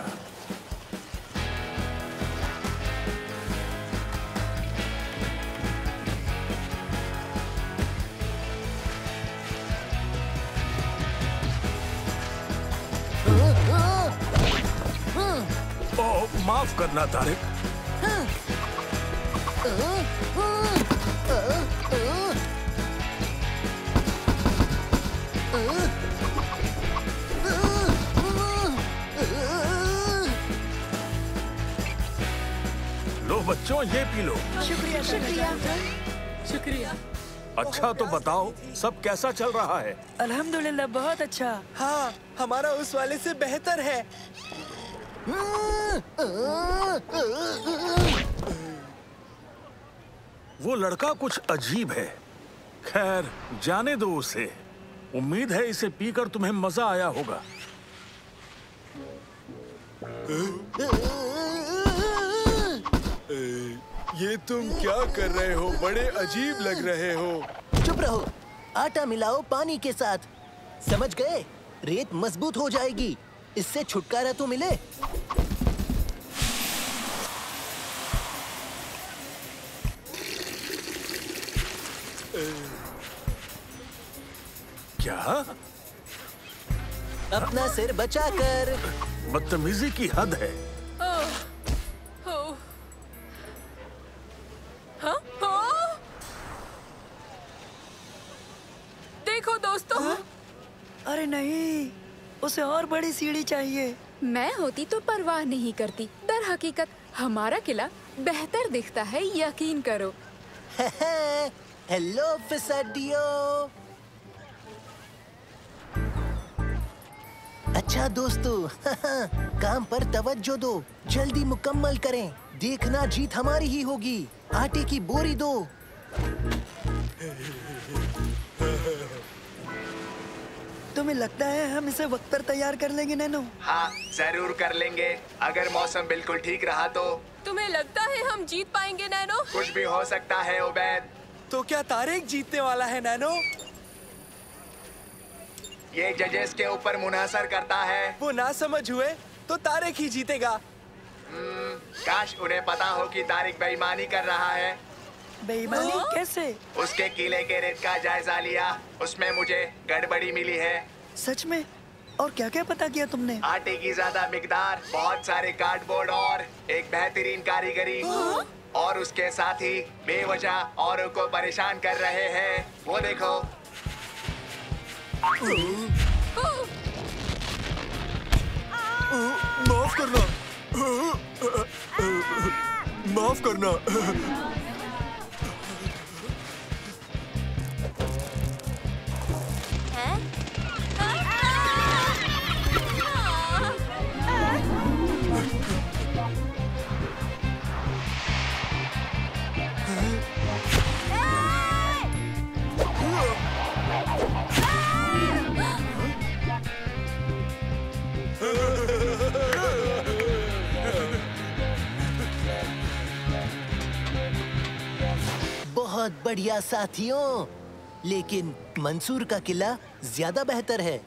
Speaker 9: माफ करना तारिक। लो बच्चों, ये पी लो।
Speaker 7: शुक्रिया शुक्रिया
Speaker 13: शुक्रिया।
Speaker 9: अच्छा तो बताओ, सब कैसा चल रहा है?
Speaker 3: अल्हम्दुलिल्लाह, बहुत अच्छा।
Speaker 1: हाँ, हमारा उस वाले से बेहतर है।
Speaker 9: वो लड़का कुछ अजीब है। खैर, जाने दो उसे। उम्मीद है इसे पीकर तुम्हें मजा आया होगा।
Speaker 12: ये तुम क्या कर रहे हो? बड़े अजीब लग रहे हो।
Speaker 11: चुप रहो, आटा मिलाओ पानी के साथ, समझ गए? रेत मजबूत हो जाएगी। इससे छुटकारा तो मिले।
Speaker 9: क्या?
Speaker 11: अपना सिर बचाकर।
Speaker 9: बदतमीजी की हद है।
Speaker 10: देखो दोस्तों।
Speaker 3: अरे नहीं, उसे और बड़ी सीढ़ी चाहिए।
Speaker 7: मैं होती तो परवाह नहीं करती। दर हकीकत हमारा किला बेहतर दिखता है, यकीन करो।
Speaker 11: हेलो फिसाडियो। अच्छा दोस्तों, काम पर तवज्जो दो, जल्दी मुकम्मल करें। देखना जीत हमारी ही होगी। आटे की बोरी दो।
Speaker 3: तुम्हें लगता है हम इसे वक्त पर तैयार कर लेंगे नैनो?
Speaker 1: हाँ, जरूर कर लेंगे। अगर मौसम बिल्कुल ठीक रहा तो।
Speaker 2: तुम्हें लगता है हम जीत पाएंगे नैनो?
Speaker 1: कुछ भी हो सकता है उबैद। तो क्या तारिक जीतने वाला है नैनो? ये जजेस के ऊपर मुनासर करता है। वो ना समझ हुए तो तारिक ही जीतेगा। काश उन्हें पता हो कि तारिक बेईमानी कर रहा है।
Speaker 3: बेईमानी कैसे?
Speaker 1: उसके किले के रेत का जायजा लिया, उसमें मुझे गड़बड़ी मिली है।
Speaker 3: सच में? और क्या क्या पता किया तुमने?
Speaker 1: आटे की ज्यादा मिकदार, बहुत सारे कार्डबोर्ड और एक बेहतरीन कारीगरी। और उसके साथ ही बेवजह औरों को परेशान कर रहे हैं। वो देखो।
Speaker 6: माफ करना। माफ करना।
Speaker 11: बहुत बढ़िया साथियों, लेकिन मंसूर का किला ज्यादा बेहतर है।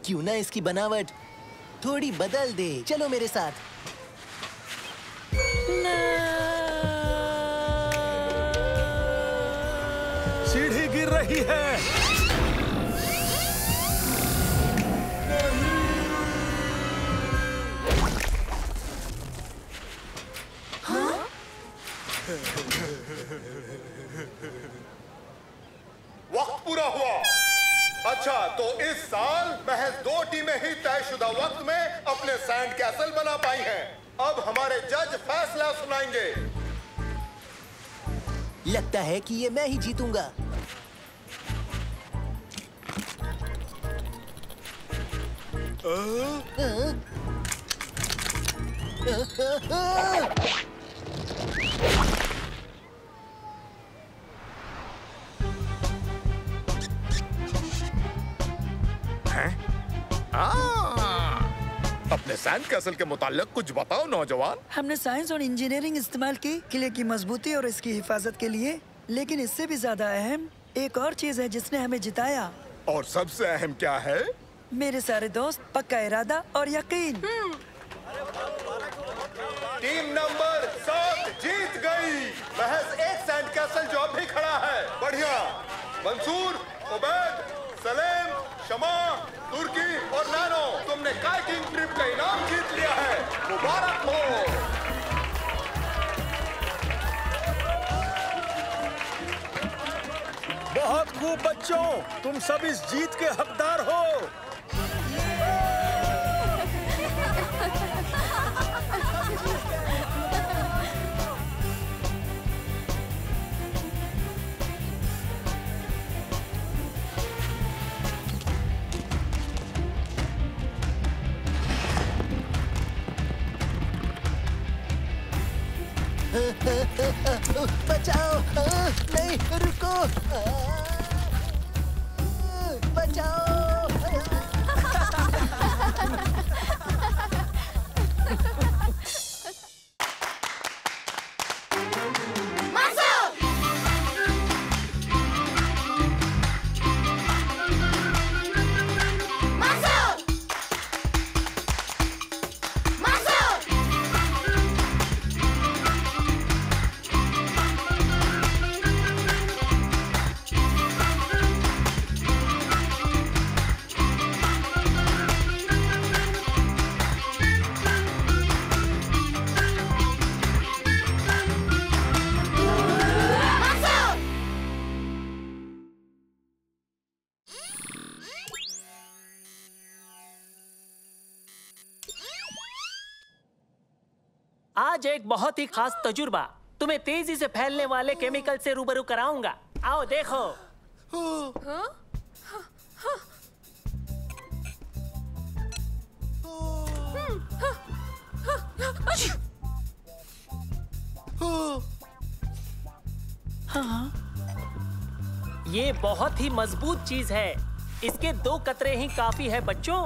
Speaker 11: क्यों ना इसकी बनावट थोड़ी बदल दे? चलो मेरे साथ।
Speaker 9: सीढ़ी गिर रही है।
Speaker 12: वक्त पूरा हुआ। अच्छा, तो इस साल महज 2 टीमें ही तयशुदा वक्त में अपने सैंड कैसल बना पाई हैं। अब हमारे जज फैसला सुनाएंगे।
Speaker 11: लगता है कि ये मैं ही जीतूंगा।
Speaker 12: अपने सैंड कैसल के मुताल्लिक कुछ बताओ नौजवान।
Speaker 3: हमने साइंस और इंजीनियरिंग इस्तेमाल की किले की मजबूती और इसकी हिफाजत के लिए, लेकिन इससे भी ज्यादा अहम एक और चीज है जिसने हमें जिताया।
Speaker 12: और सबसे अहम क्या है?
Speaker 3: मेरे सारे दोस्त, पक्का इरादा और यकीन।
Speaker 12: टीम नंबर 7 जीत गई। महज एक सैंड कैसल जो अब भी खड़ा है। बढ़िया। मंसूर, उबैद, सलेम, शमा, तुर्की और नैनो, तुमने काइकिंग ट्रिप का इनाम जीत लिया है। मुबारक हो।
Speaker 9: बहुत खूब बच्चों, तुम सब इस जीत के हकदार हो।
Speaker 11: बचाओ! नहीं, रुको! बचाओ!
Speaker 4: आज एक बहुत ही खास तजुर्बा, तुम्हें तेजी से फैलने वाले केमिकल से रूबरू कराऊंगा। आओ देखो। ये बहुत ही मजबूत चीज है। इसके 2 कतरे ही काफी है बच्चों।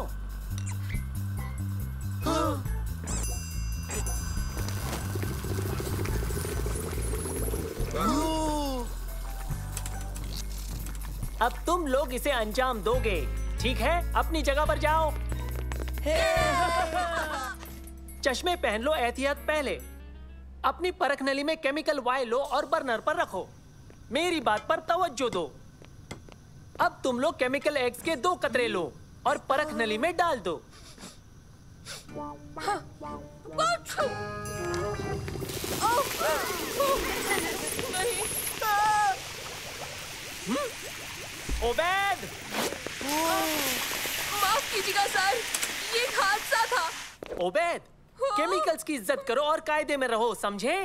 Speaker 4: अब तुम लोग इसे अंजाम दोगे, ठीक है? अपनी जगह पर जाओ। चश्मे पहन लो एहतियात पहले। अपनी परख नली में केमिकल वाई लो और बर्नर पर रखो। मेरी बात पर तवज्जो दो। अब तुम लोग केमिकल एक्स के 2 कतरे लो और परख नली में डाल दो। ओबेद!
Speaker 2: माफ कीजिएगा सर, ये एक हादसा था।
Speaker 4: ओबेद, केमिकल्स की इज्जत करो और कायदे में रहो, समझे?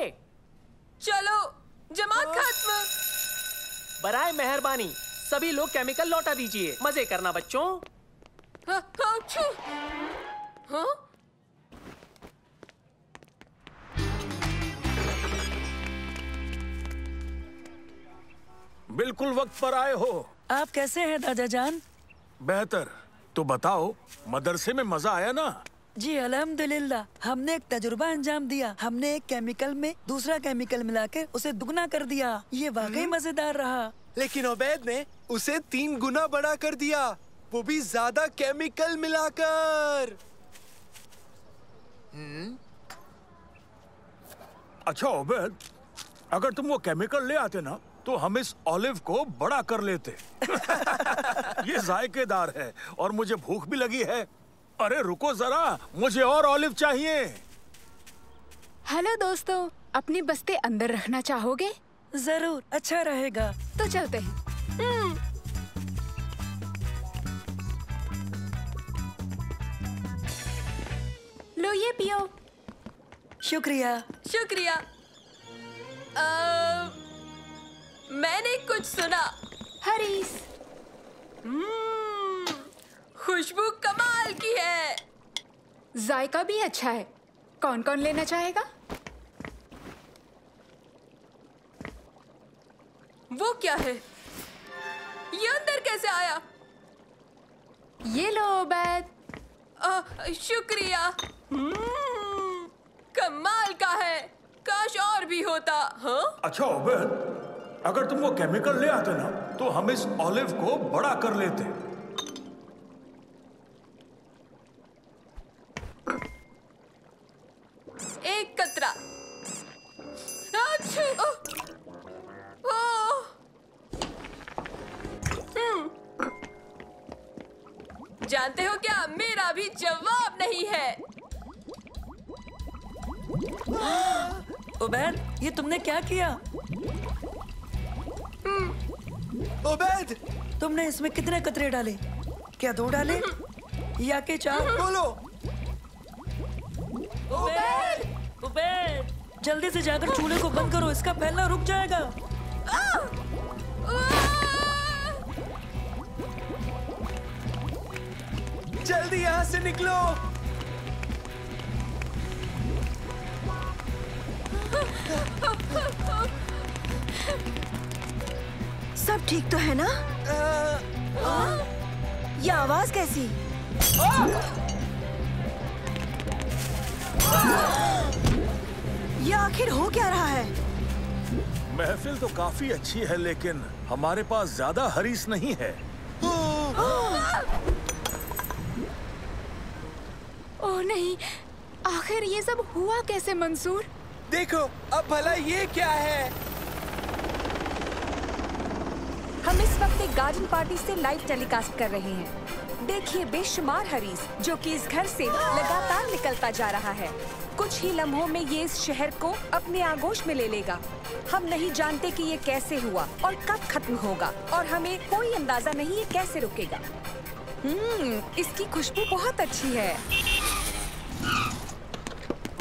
Speaker 2: चलो, जमात खत्म।
Speaker 4: बराए मेहरबानी सभी लोग केमिकल लौटा दीजिए। मजे करना बच्चों।
Speaker 9: बिल्कुल वक्त पर आए हो।
Speaker 3: आप कैसे हैं दादा जान?
Speaker 9: बेहतर। तो बताओ, मदरसे में मजा आया ना?
Speaker 3: जी अल्हम्दुलिल्लाह। हमने एक तजुर्बा अंजाम दिया। हमने एक केमिकल में दूसरा केमिकल मिलाकर उसे दुगना कर दिया। ये वाकई मजेदार रहा।
Speaker 1: लेकिन उबैद ने उसे 3 गुना बड़ा कर दिया, वो भी ज्यादा केमिकल मिलाकर।
Speaker 9: अच्छा उबैद, अगर तुम वो केमिकल ले आते ना तो हम इस ऑलिव को बड़ा कर लेते। ये जायकेदार है और मुझे भूख भी लगी है। अरे रुको जरा, मुझे और ऑलिव चाहिए।
Speaker 7: हेलो दोस्तों, अपनी बस्ते अंदर रखना चाहोगे?
Speaker 3: जरूर, अच्छा रहेगा।
Speaker 7: तो चलते हैं। लो ये पियो।
Speaker 3: शुक्रिया।
Speaker 2: शुक्रिया। मैंने कुछ सुना।
Speaker 7: हरीस।
Speaker 2: खुशबू कमाल की है।
Speaker 7: जायका भी अच्छा है। कौन कौन लेना चाहेगा?
Speaker 2: वो क्या है? ये अंदर कैसे आया?
Speaker 7: ये लो उबैद।
Speaker 2: शुक्रिया। कमाल का है। काश और भी होता। हाँ?
Speaker 9: अच्छा उबैद, अगर तुम वो केमिकल ले आते ना तो हम इस ऑलिव को बड़ा कर लेते।
Speaker 2: एक कतरा। जानते हो क्या, मेरा भी जवाब नहीं है।
Speaker 3: उबैद, ये तुमने क्या किया?
Speaker 1: उबैद,
Speaker 3: तुमने इसमें कितने कतरे डाले? क्या 2 डाले या के 4?
Speaker 1: बोलो।
Speaker 3: उबैद, उबैद, जल्दी से जाकर चूल्हे को बंद करो, इसका फैलना रुक जाएगा।
Speaker 1: जल्दी यहाँ से निकलो।
Speaker 14: सब ठीक तो है ना? ये आवाज कैसी? ये आखिर हो क्या रहा है?
Speaker 9: महफिल तो काफी अच्छी है लेकिन हमारे पास ज्यादा हरीस नहीं है।
Speaker 7: ओह नहीं, आखिर ये सब हुआ कैसे मंसूर?
Speaker 1: देखो, अब भला ये क्या है?
Speaker 10: हम इस वक्त एक गार्डन पार्टी से लाइव टेलीकास्ट कर रहे हैं। देखिए बेशुमार हरीस जो कि इस घर से लगातार निकलता जा रहा है। कुछ ही लम्हों में ये इस शहर को अपने आगोश में ले लेगा। हम नहीं जानते कि ये कैसे हुआ और कब खत्म होगा और हमें कोई अंदाजा नहीं ये कैसे रुकेगा। इसकी खुशबू बहुत अच्छी है।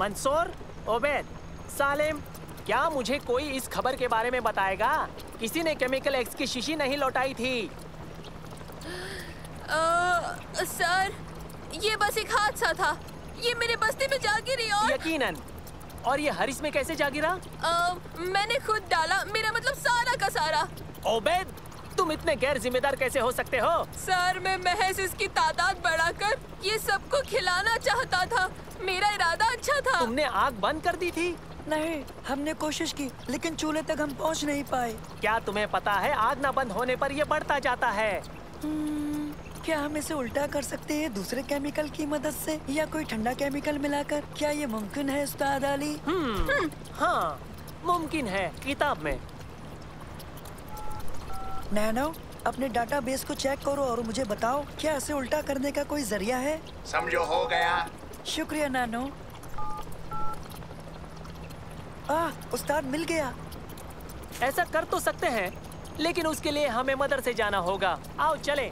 Speaker 4: मंसूर, ओबेद, सालिम, क्या मुझे कोई इस खबर के बारे में बताएगा? किसी ने केमिकल एक्स की शीशी नहीं लौटाई थी।
Speaker 2: सर, ये बस एक हादसा था। ये मेरे बस्ती में जा गिरी और
Speaker 4: यकीनन। और ये हरीस में कैसे जा गिरा?
Speaker 2: मैंने खुद डाला, मेरा मतलब सारा का सारा।
Speaker 4: ओबेद, तुम इतने गैर जिम्मेदार कैसे हो सकते हो?
Speaker 2: सर, मैं महज इसकी तादाद बढ़ाकर ये सबको खिलाना चाहता था। मेरा इरादा अच्छा था।
Speaker 4: तुमने आग बंद कर दी थी?
Speaker 3: नहीं, हमने कोशिश की लेकिन चूल्हे तक हम पहुंच नहीं पाए।
Speaker 4: क्या तुम्हें पता है आग न बंद होने पर ये बढ़ता जाता है?
Speaker 3: क्या हम इसे उल्टा कर सकते हैं दूसरे केमिकल की मदद से या कोई ठंडा केमिकल मिलाकर? क्या ये मुमकिन है उस्ताद अली?
Speaker 4: हाँ, मुमकिन है, किताब में।
Speaker 3: नैनो, अपने डाटाबेस को चेक करो और मुझे बताओ क्या इसे उल्टा करने का कोई जरिया है?
Speaker 12: समझो हो गया।
Speaker 3: शुक्रिया नैनो। उस्ताद मिल गया।
Speaker 4: ऐसा कर तो सकते हैं, लेकिन उसके लिए हमें मदर से जाना होगा। आओ चलें।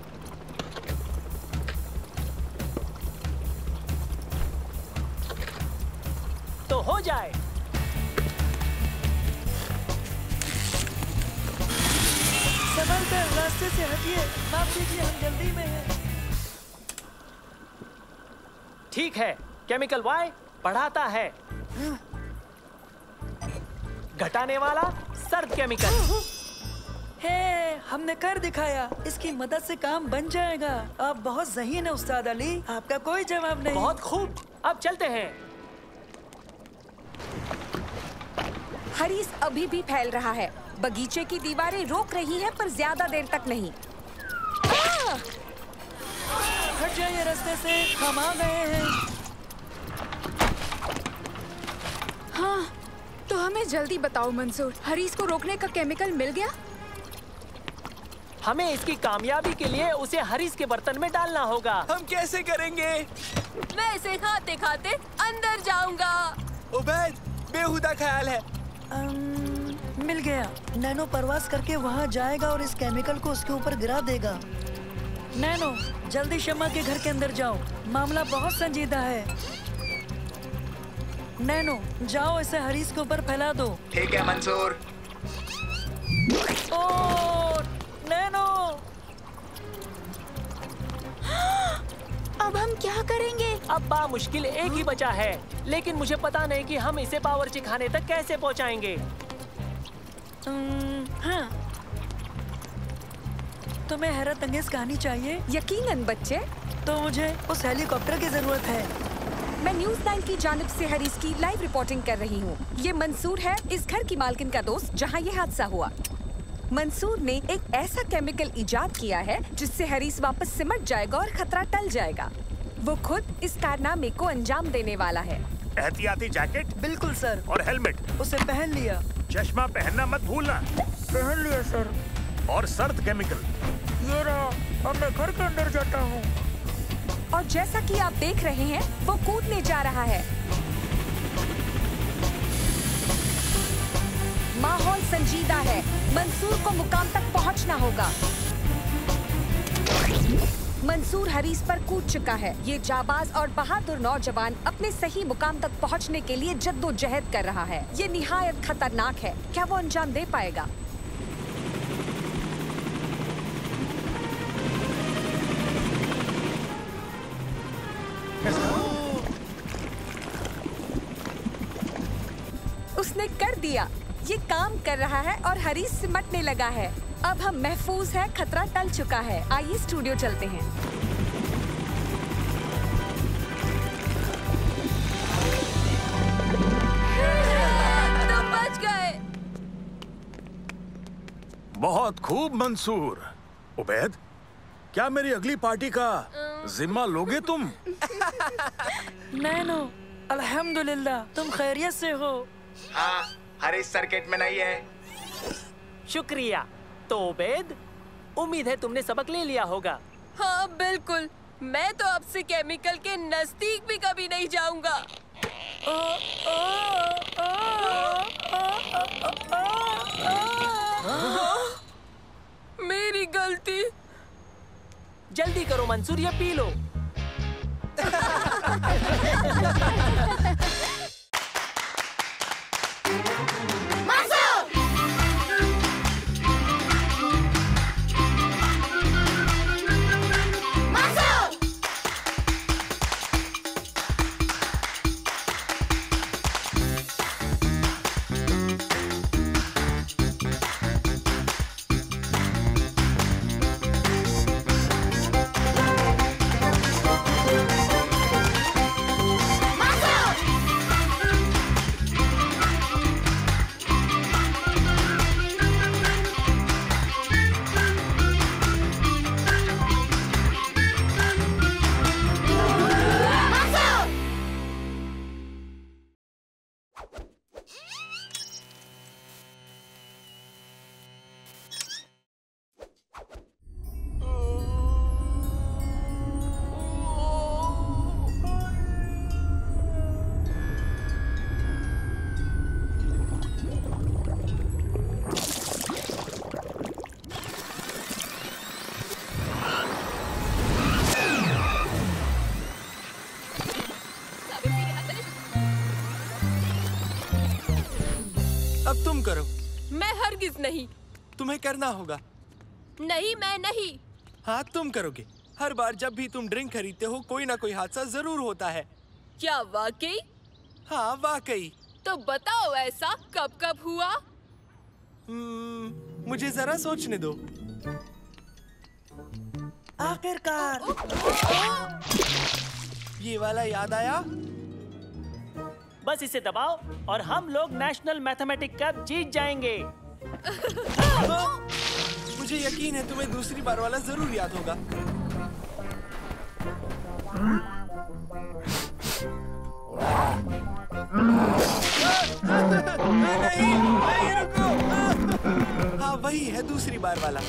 Speaker 4: तो हो जाए।
Speaker 3: संभल कर, रास्ते से हटिए। माफ कीजिए, हम जल्दी में हैं।
Speaker 4: ठीक है, केमिकल वाई बढ़ाता है, घटाने वाला सर्द केमिकल।
Speaker 3: हे, हमने कर दिखाया। इसकी मदद से काम बन जाएगा। आप बहुत ज़हीन है उस्ताद अली, आपका कोई जवाब नहीं।
Speaker 4: बहुत खूब, अब चलते हैं।
Speaker 10: हरीस अभी भी फैल रहा है। बगीचे की दीवारें रोक रही हैं, पर ज्यादा देर तक नहीं।
Speaker 3: हट जाइए रास्ते से, हम आ गए हैं।
Speaker 7: हाँ, तो हमें जल्दी बताओ मंसूर, हरीस को रोकने का केमिकल मिल गया?
Speaker 4: हमें इसकी कामयाबी के लिए उसे हरीस के बर्तन में डालना होगा।
Speaker 1: हम कैसे करेंगे?
Speaker 2: मैं इसे खाते खाते अंदर जाऊंगा।
Speaker 1: उबैद, बेहुदा ख्याल है।
Speaker 3: मिल गया। नैनो परवास करके वहाँ जाएगा और इस केमिकल को उसके ऊपर गिरा देगा। नैनो, जल्दी शम्मा के घर के अंदर जाओ, मामला बहुत संजीदा है। नैनो, जाओ इसे हरीस के ऊपर फैला दो।
Speaker 12: ठीक है मंसूर।
Speaker 3: ओ, नैनो!
Speaker 7: अब हम क्या करेंगे?
Speaker 4: अब बामुश्किल एक ही बचा है, लेकिन मुझे पता नहीं कि हम इसे बावर्ची खाने तक कैसे पहुंचाएंगे।
Speaker 3: हाँ, तुम्हें हैरत अंगेज कहानी चाहिए?
Speaker 10: यकीनन बच्चे।
Speaker 3: तो मुझे उस हेलीकॉप्टर की जरूरत है।
Speaker 10: मैं न्यूज़ 9 की जानिब से हरीस की लाइव रिपोर्टिंग कर रही हूँ। ये मंसूर है, इस घर की मालकिन का दोस्त जहाँ ये हादसा हुआ। मंसूर ने एक ऐसा केमिकल इजाद किया है जिससे हरीस वापस सिमट जाएगा और खतरा टल जाएगा। वो खुद इस कारनामे को अंजाम देने वाला है।
Speaker 15: एहतियाती जैकेट?
Speaker 3: बिल्कुल सर।
Speaker 15: और हेलमेट?
Speaker 3: उसे पहन लिया।
Speaker 15: चश्मा पहनना मत भूलना।
Speaker 3: पहन लिया सर।
Speaker 15: और सर्द केमिकल?
Speaker 3: ये रहा, अब मैं घर के अंदर जाता हूँ।
Speaker 10: और जैसा कि आप देख रहे हैं, वो कूदने जा रहा है। माहौल संजीदा है। मंसूर को मुकाम तक पहुंचना होगा। मंसूर हरीस पर कूद चुका है। ये जाबाज और बहादुर नौजवान अपने सही मुकाम तक पहुंचने के लिए जद्दोजहद कर रहा है। ये निहायत खतरनाक है। क्या वो अंजाम दे पाएगा? उसने कर दिया। ये काम कर रहा है और हरीस सिमटने लगा है। अब हम महफूज हैं, खतरा टल चुका है। आइए स्टूडियो चलते हैं।
Speaker 2: तुम बच गए।
Speaker 9: बहुत खूब मंसूर। उबैद, क्या मेरी अगली पार्टी का जिम्मा लोगे तुम?
Speaker 3: नैनो, अल्हम्दुलिल्लाह, तुम खैरियत से हो?
Speaker 12: हाँ, हरीस सर्किट में नहीं है।
Speaker 4: शुक्रिया। तो उबैद, उम्मीद है तुमने सबक ले लिया होगा।
Speaker 2: हाँ बिल्कुल, मैं तो आपसे केमिकल के नजदीक भी कभी नहीं जाऊंगा। मेरी गलती।
Speaker 4: जल्दी करो मंसूर, ये पी लो।
Speaker 1: अब तुम करो।
Speaker 2: मैं हरगिज नहीं।
Speaker 1: तुम्हें करना होगा।
Speaker 2: नहीं, मैं नहीं।
Speaker 1: हाँ, तुम करोगे। हर बार जब भी तुम ड्रिंक खरीदते हो कोई ना कोई हादसा जरूर होता है।
Speaker 2: क्या वाकई?
Speaker 1: हाँ, वाकई।
Speaker 2: तो बताओ ऐसा कब कब हुआ?
Speaker 1: मुझे जरा सोचने दो।
Speaker 3: आखिरकार
Speaker 1: ये वाला याद आया।
Speaker 4: बस इसे दबाओ और हम लोग नेशनल मैथमेटिक कप जीत जाएंगे।
Speaker 1: मुझे यकीन है तुम्हें दूसरी बार वाला जरूर याद होगा। नहीं, नहीं, रुको। हाँ, वही है दूसरी बार वाला।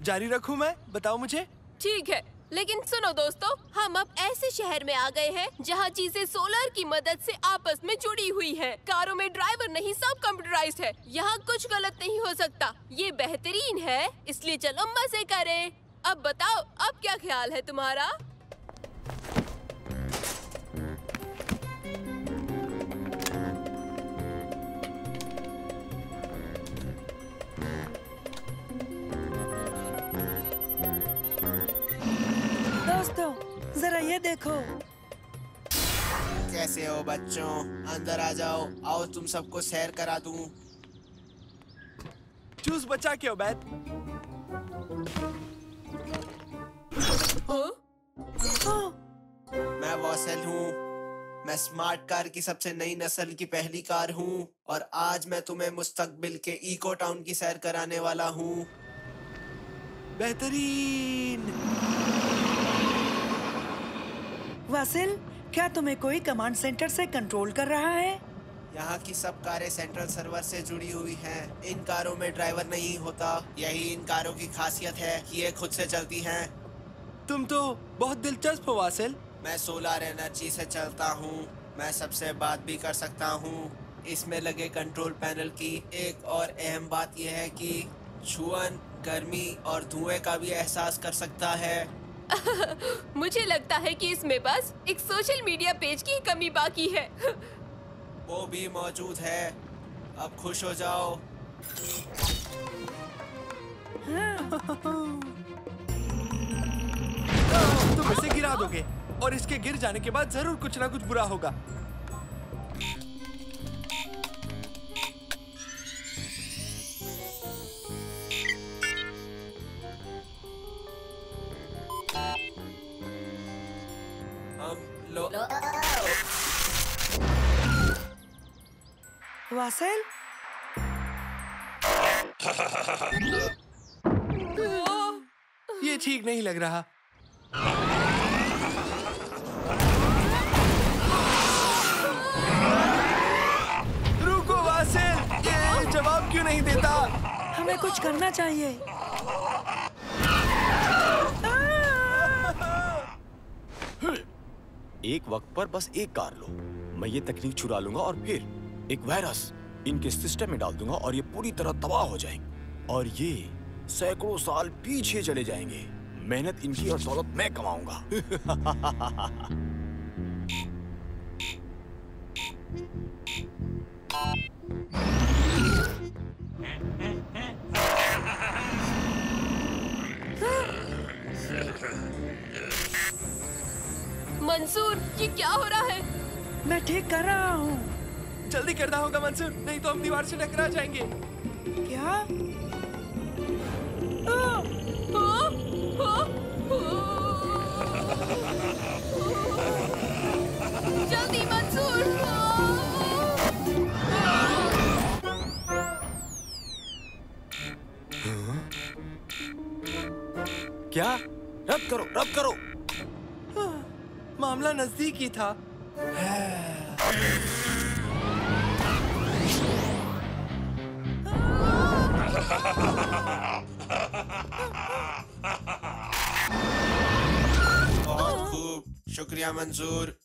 Speaker 1: जारी रखूं मैं? बताओ मुझे।
Speaker 2: ठीक है, लेकिन सुनो दोस्तों, हम अब ऐसे शहर में आ गए हैं जहाँ चीजें सोलर की मदद से आपस में जुड़ी हुई हैं। कारों में ड्राइवर नहीं, सब कंप्यूटराइज्ड है। यहाँ कुछ गलत नहीं हो सकता। ये बेहतरीन है, इसलिए चलो मजे करें। अब बताओ, अब क्या ख्याल है तुम्हारा?
Speaker 3: दोस्तों, जरा ये देखो।
Speaker 5: कैसे हो बच्चों? अंदर आ जाओ। आओ तुम सबको सैर करा दूं।
Speaker 1: चूज बचा के उबैद।
Speaker 5: मैं वॉसेल हूँ। मैं स्मार्ट कार की सबसे नई नस्ल की पहली कार हूँ और आज मैं तुम्हें मुस्तकबिल के इको टाउन की सैर कराने वाला हूँ।
Speaker 1: बेहतरीन।
Speaker 3: वासिल, क्या तुम्हें कोई कमांड सेंटर से कंट्रोल कर रहा है?
Speaker 5: यहाँ की सब कारें सेंट्रल सर्वर से जुड़ी हुई हैं। इन कारों में ड्राइवर नहीं होता। यही इन कारों की खासियत है कि ये खुद से चलती हैं।
Speaker 1: तुम तो बहुत दिलचस्प हो वासिल।
Speaker 5: मैं सोलर एनर्जी से चलता हूँ। मैं सबसे बात भी कर सकता हूँ। इसमें लगे कंट्रोल पैनल की एक और अहम बात यह है कि छुअन, गर्मी और धुएं का भी एहसास कर सकता है।
Speaker 2: मुझे लगता है कि इसमें बस एक सोशल मीडिया पेज की कमी बाकी है।
Speaker 5: वो भी मौजूद है। अब खुश हो जाओ।
Speaker 1: तुम इसे गिरा दोगे और इसके गिर जाने के बाद जरूर कुछ ना कुछ बुरा होगा।
Speaker 3: वासिल,
Speaker 1: ये ठीक नहीं लग रहा। रुको वासिल, ये जवाब क्यों नहीं देता?
Speaker 3: हमें कुछ करना चाहिए।
Speaker 6: एक वक्त पर बस एक कार लो। मैं ये तकनीक चुरा लूंगा और फिर एक वायरस इनके सिस्टम में डाल दूंगा और ये पूरी तरह तबाह हो जाएंगे और ये सैकड़ों साल पीछे चले जाएंगे। मेहनत इनकी और दौलत मैं कमाऊंगा।
Speaker 2: मंसूर, ये क्या हो रहा है?
Speaker 3: मैं ठीक कर रहा हूँ।
Speaker 1: जल्दी करना होगा मंसूर, नहीं तो हम दीवार से टकरा जाएंगे।
Speaker 3: क्या?
Speaker 2: जल्दी मंसूर।
Speaker 6: क्या? रब करो, रब करो।
Speaker 1: मामला नजदीक ही था।
Speaker 5: बहुत खूब, शुक्रिया मंजूर।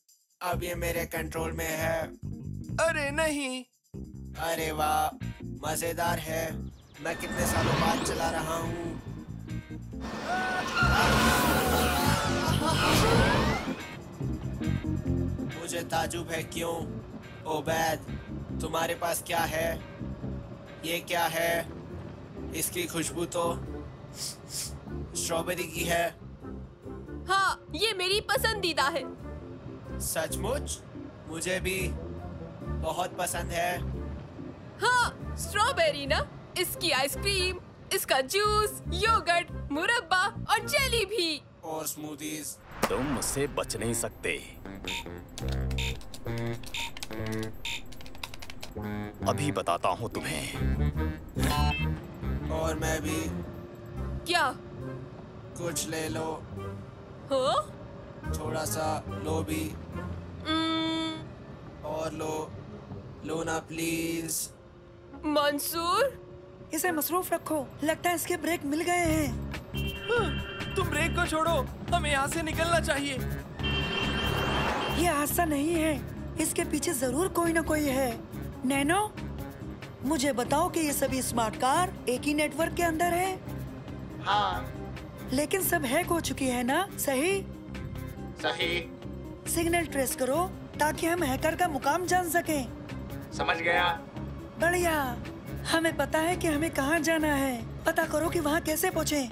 Speaker 5: अब ये मेरे कंट्रोल में है।
Speaker 1: अरे नहीं।
Speaker 5: अरे वाह, मजेदार है। मैं कितने सालों बाद चला रहा हूँ। मुझे ताजुब है क्यों। ओबैद, तुम्हारे पास क्या है? ये क्या है? इसकी खुशबू तो स्ट्रॉबेरी की है।
Speaker 2: हाँ, ये मेरी पसंदीदा है।
Speaker 5: सचमुच? मुझे भी बहुत पसंद है।
Speaker 2: हाँ, स्ट्रॉबेरी ना। इसकी आइसक्रीम, इसका जूस, योगर्ट, मुरब्बा और जेली भी।
Speaker 5: और स्मूदीज।
Speaker 6: तुम मुझसे बच नहीं सकते। अभी बताता हूँ तुम्हें।
Speaker 5: और मैं भी।
Speaker 2: क्या?
Speaker 5: कुछ ले लो।
Speaker 2: हो?
Speaker 5: थोड़ा सा लो भी। और लो ना प्लीज।
Speaker 2: मंसूर,
Speaker 3: इसे मसरूफ रखो। लगता है इसके ब्रेक मिल गए हैं।
Speaker 1: तुम ब्रेक को छोड़ो, हमें यहाँ से निकलना चाहिए।
Speaker 3: ये हादसा नहीं है, इसके पीछे जरूर कोई ना कोई है। नैनो, मुझे बताओ कि ये सभी स्मार्ट कार एक ही नेटवर्क के अंदर है?
Speaker 5: हाँ।
Speaker 3: लेकिन सब हैक हो चुकी है ना? सही?
Speaker 5: सही।
Speaker 3: सिग्नल ट्रेस करो ताकि हम हैकर का मुकाम जान सकें।
Speaker 5: समझ गया।
Speaker 3: बढ़िया। हमें पता है कि हमें कहाँ जाना है। पता करो कि वहाँ कैसे पहुँचे।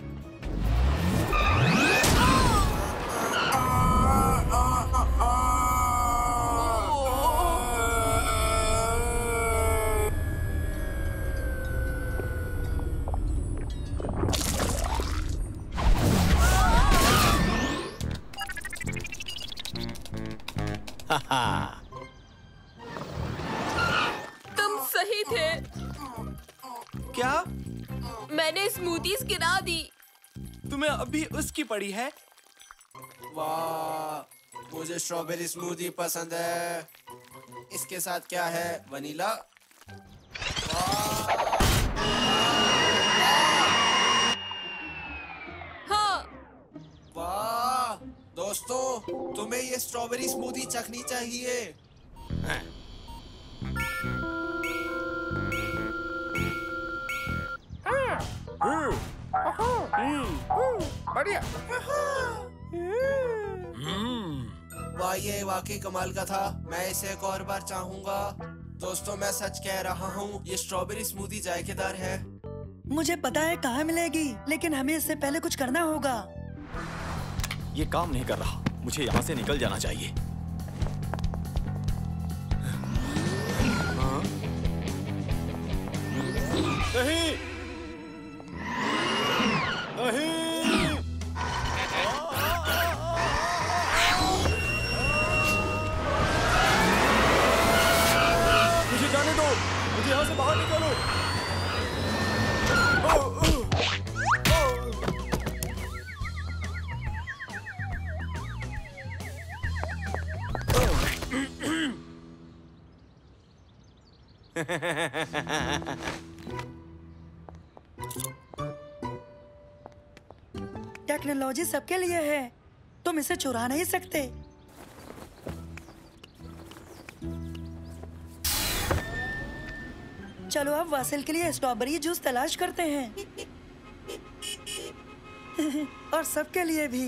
Speaker 2: तुम सही थे।
Speaker 1: क्या?
Speaker 2: मैंने स्मूदीज गिरा दी।
Speaker 1: तुम्हें अभी उसकी पड़ी है?
Speaker 5: वाह, मुझे स्ट्रॉबेरी स्मूदी पसंद है। इसके साथ क्या है? वनीला?
Speaker 2: हाँ।
Speaker 5: वाह दोस्तों, तुम्हें ये स्ट्रॉबेरी स्मूदी चखनी चाहिए।
Speaker 12: बढ़िया।
Speaker 5: वाह, ये वाकई कमाल का था। मैं इसे एक और बार चाहूंगा। दोस्तों, मैं सच कह रहा हूँ, ये स्ट्रॉबेरी स्मूदी जायकेदार है।
Speaker 3: मुझे पता है कहाँ मिलेगी, लेकिन हमें इससे पहले कुछ करना होगा।
Speaker 6: ये काम नहीं कर रहा। मुझे यहाँ से निकल जाना चाहिए। नहीं, नहीं। मुझे जाने दो। मुझे यहाँ से बाहर निकालो।
Speaker 3: टेक्नोलॉजी सबके लिए है, तुम इसे चुरा नहीं सकते। चलो अब वासिल के लिए स्ट्रॉबेरी जूस तलाश करते हैं। और सबके लिए भी।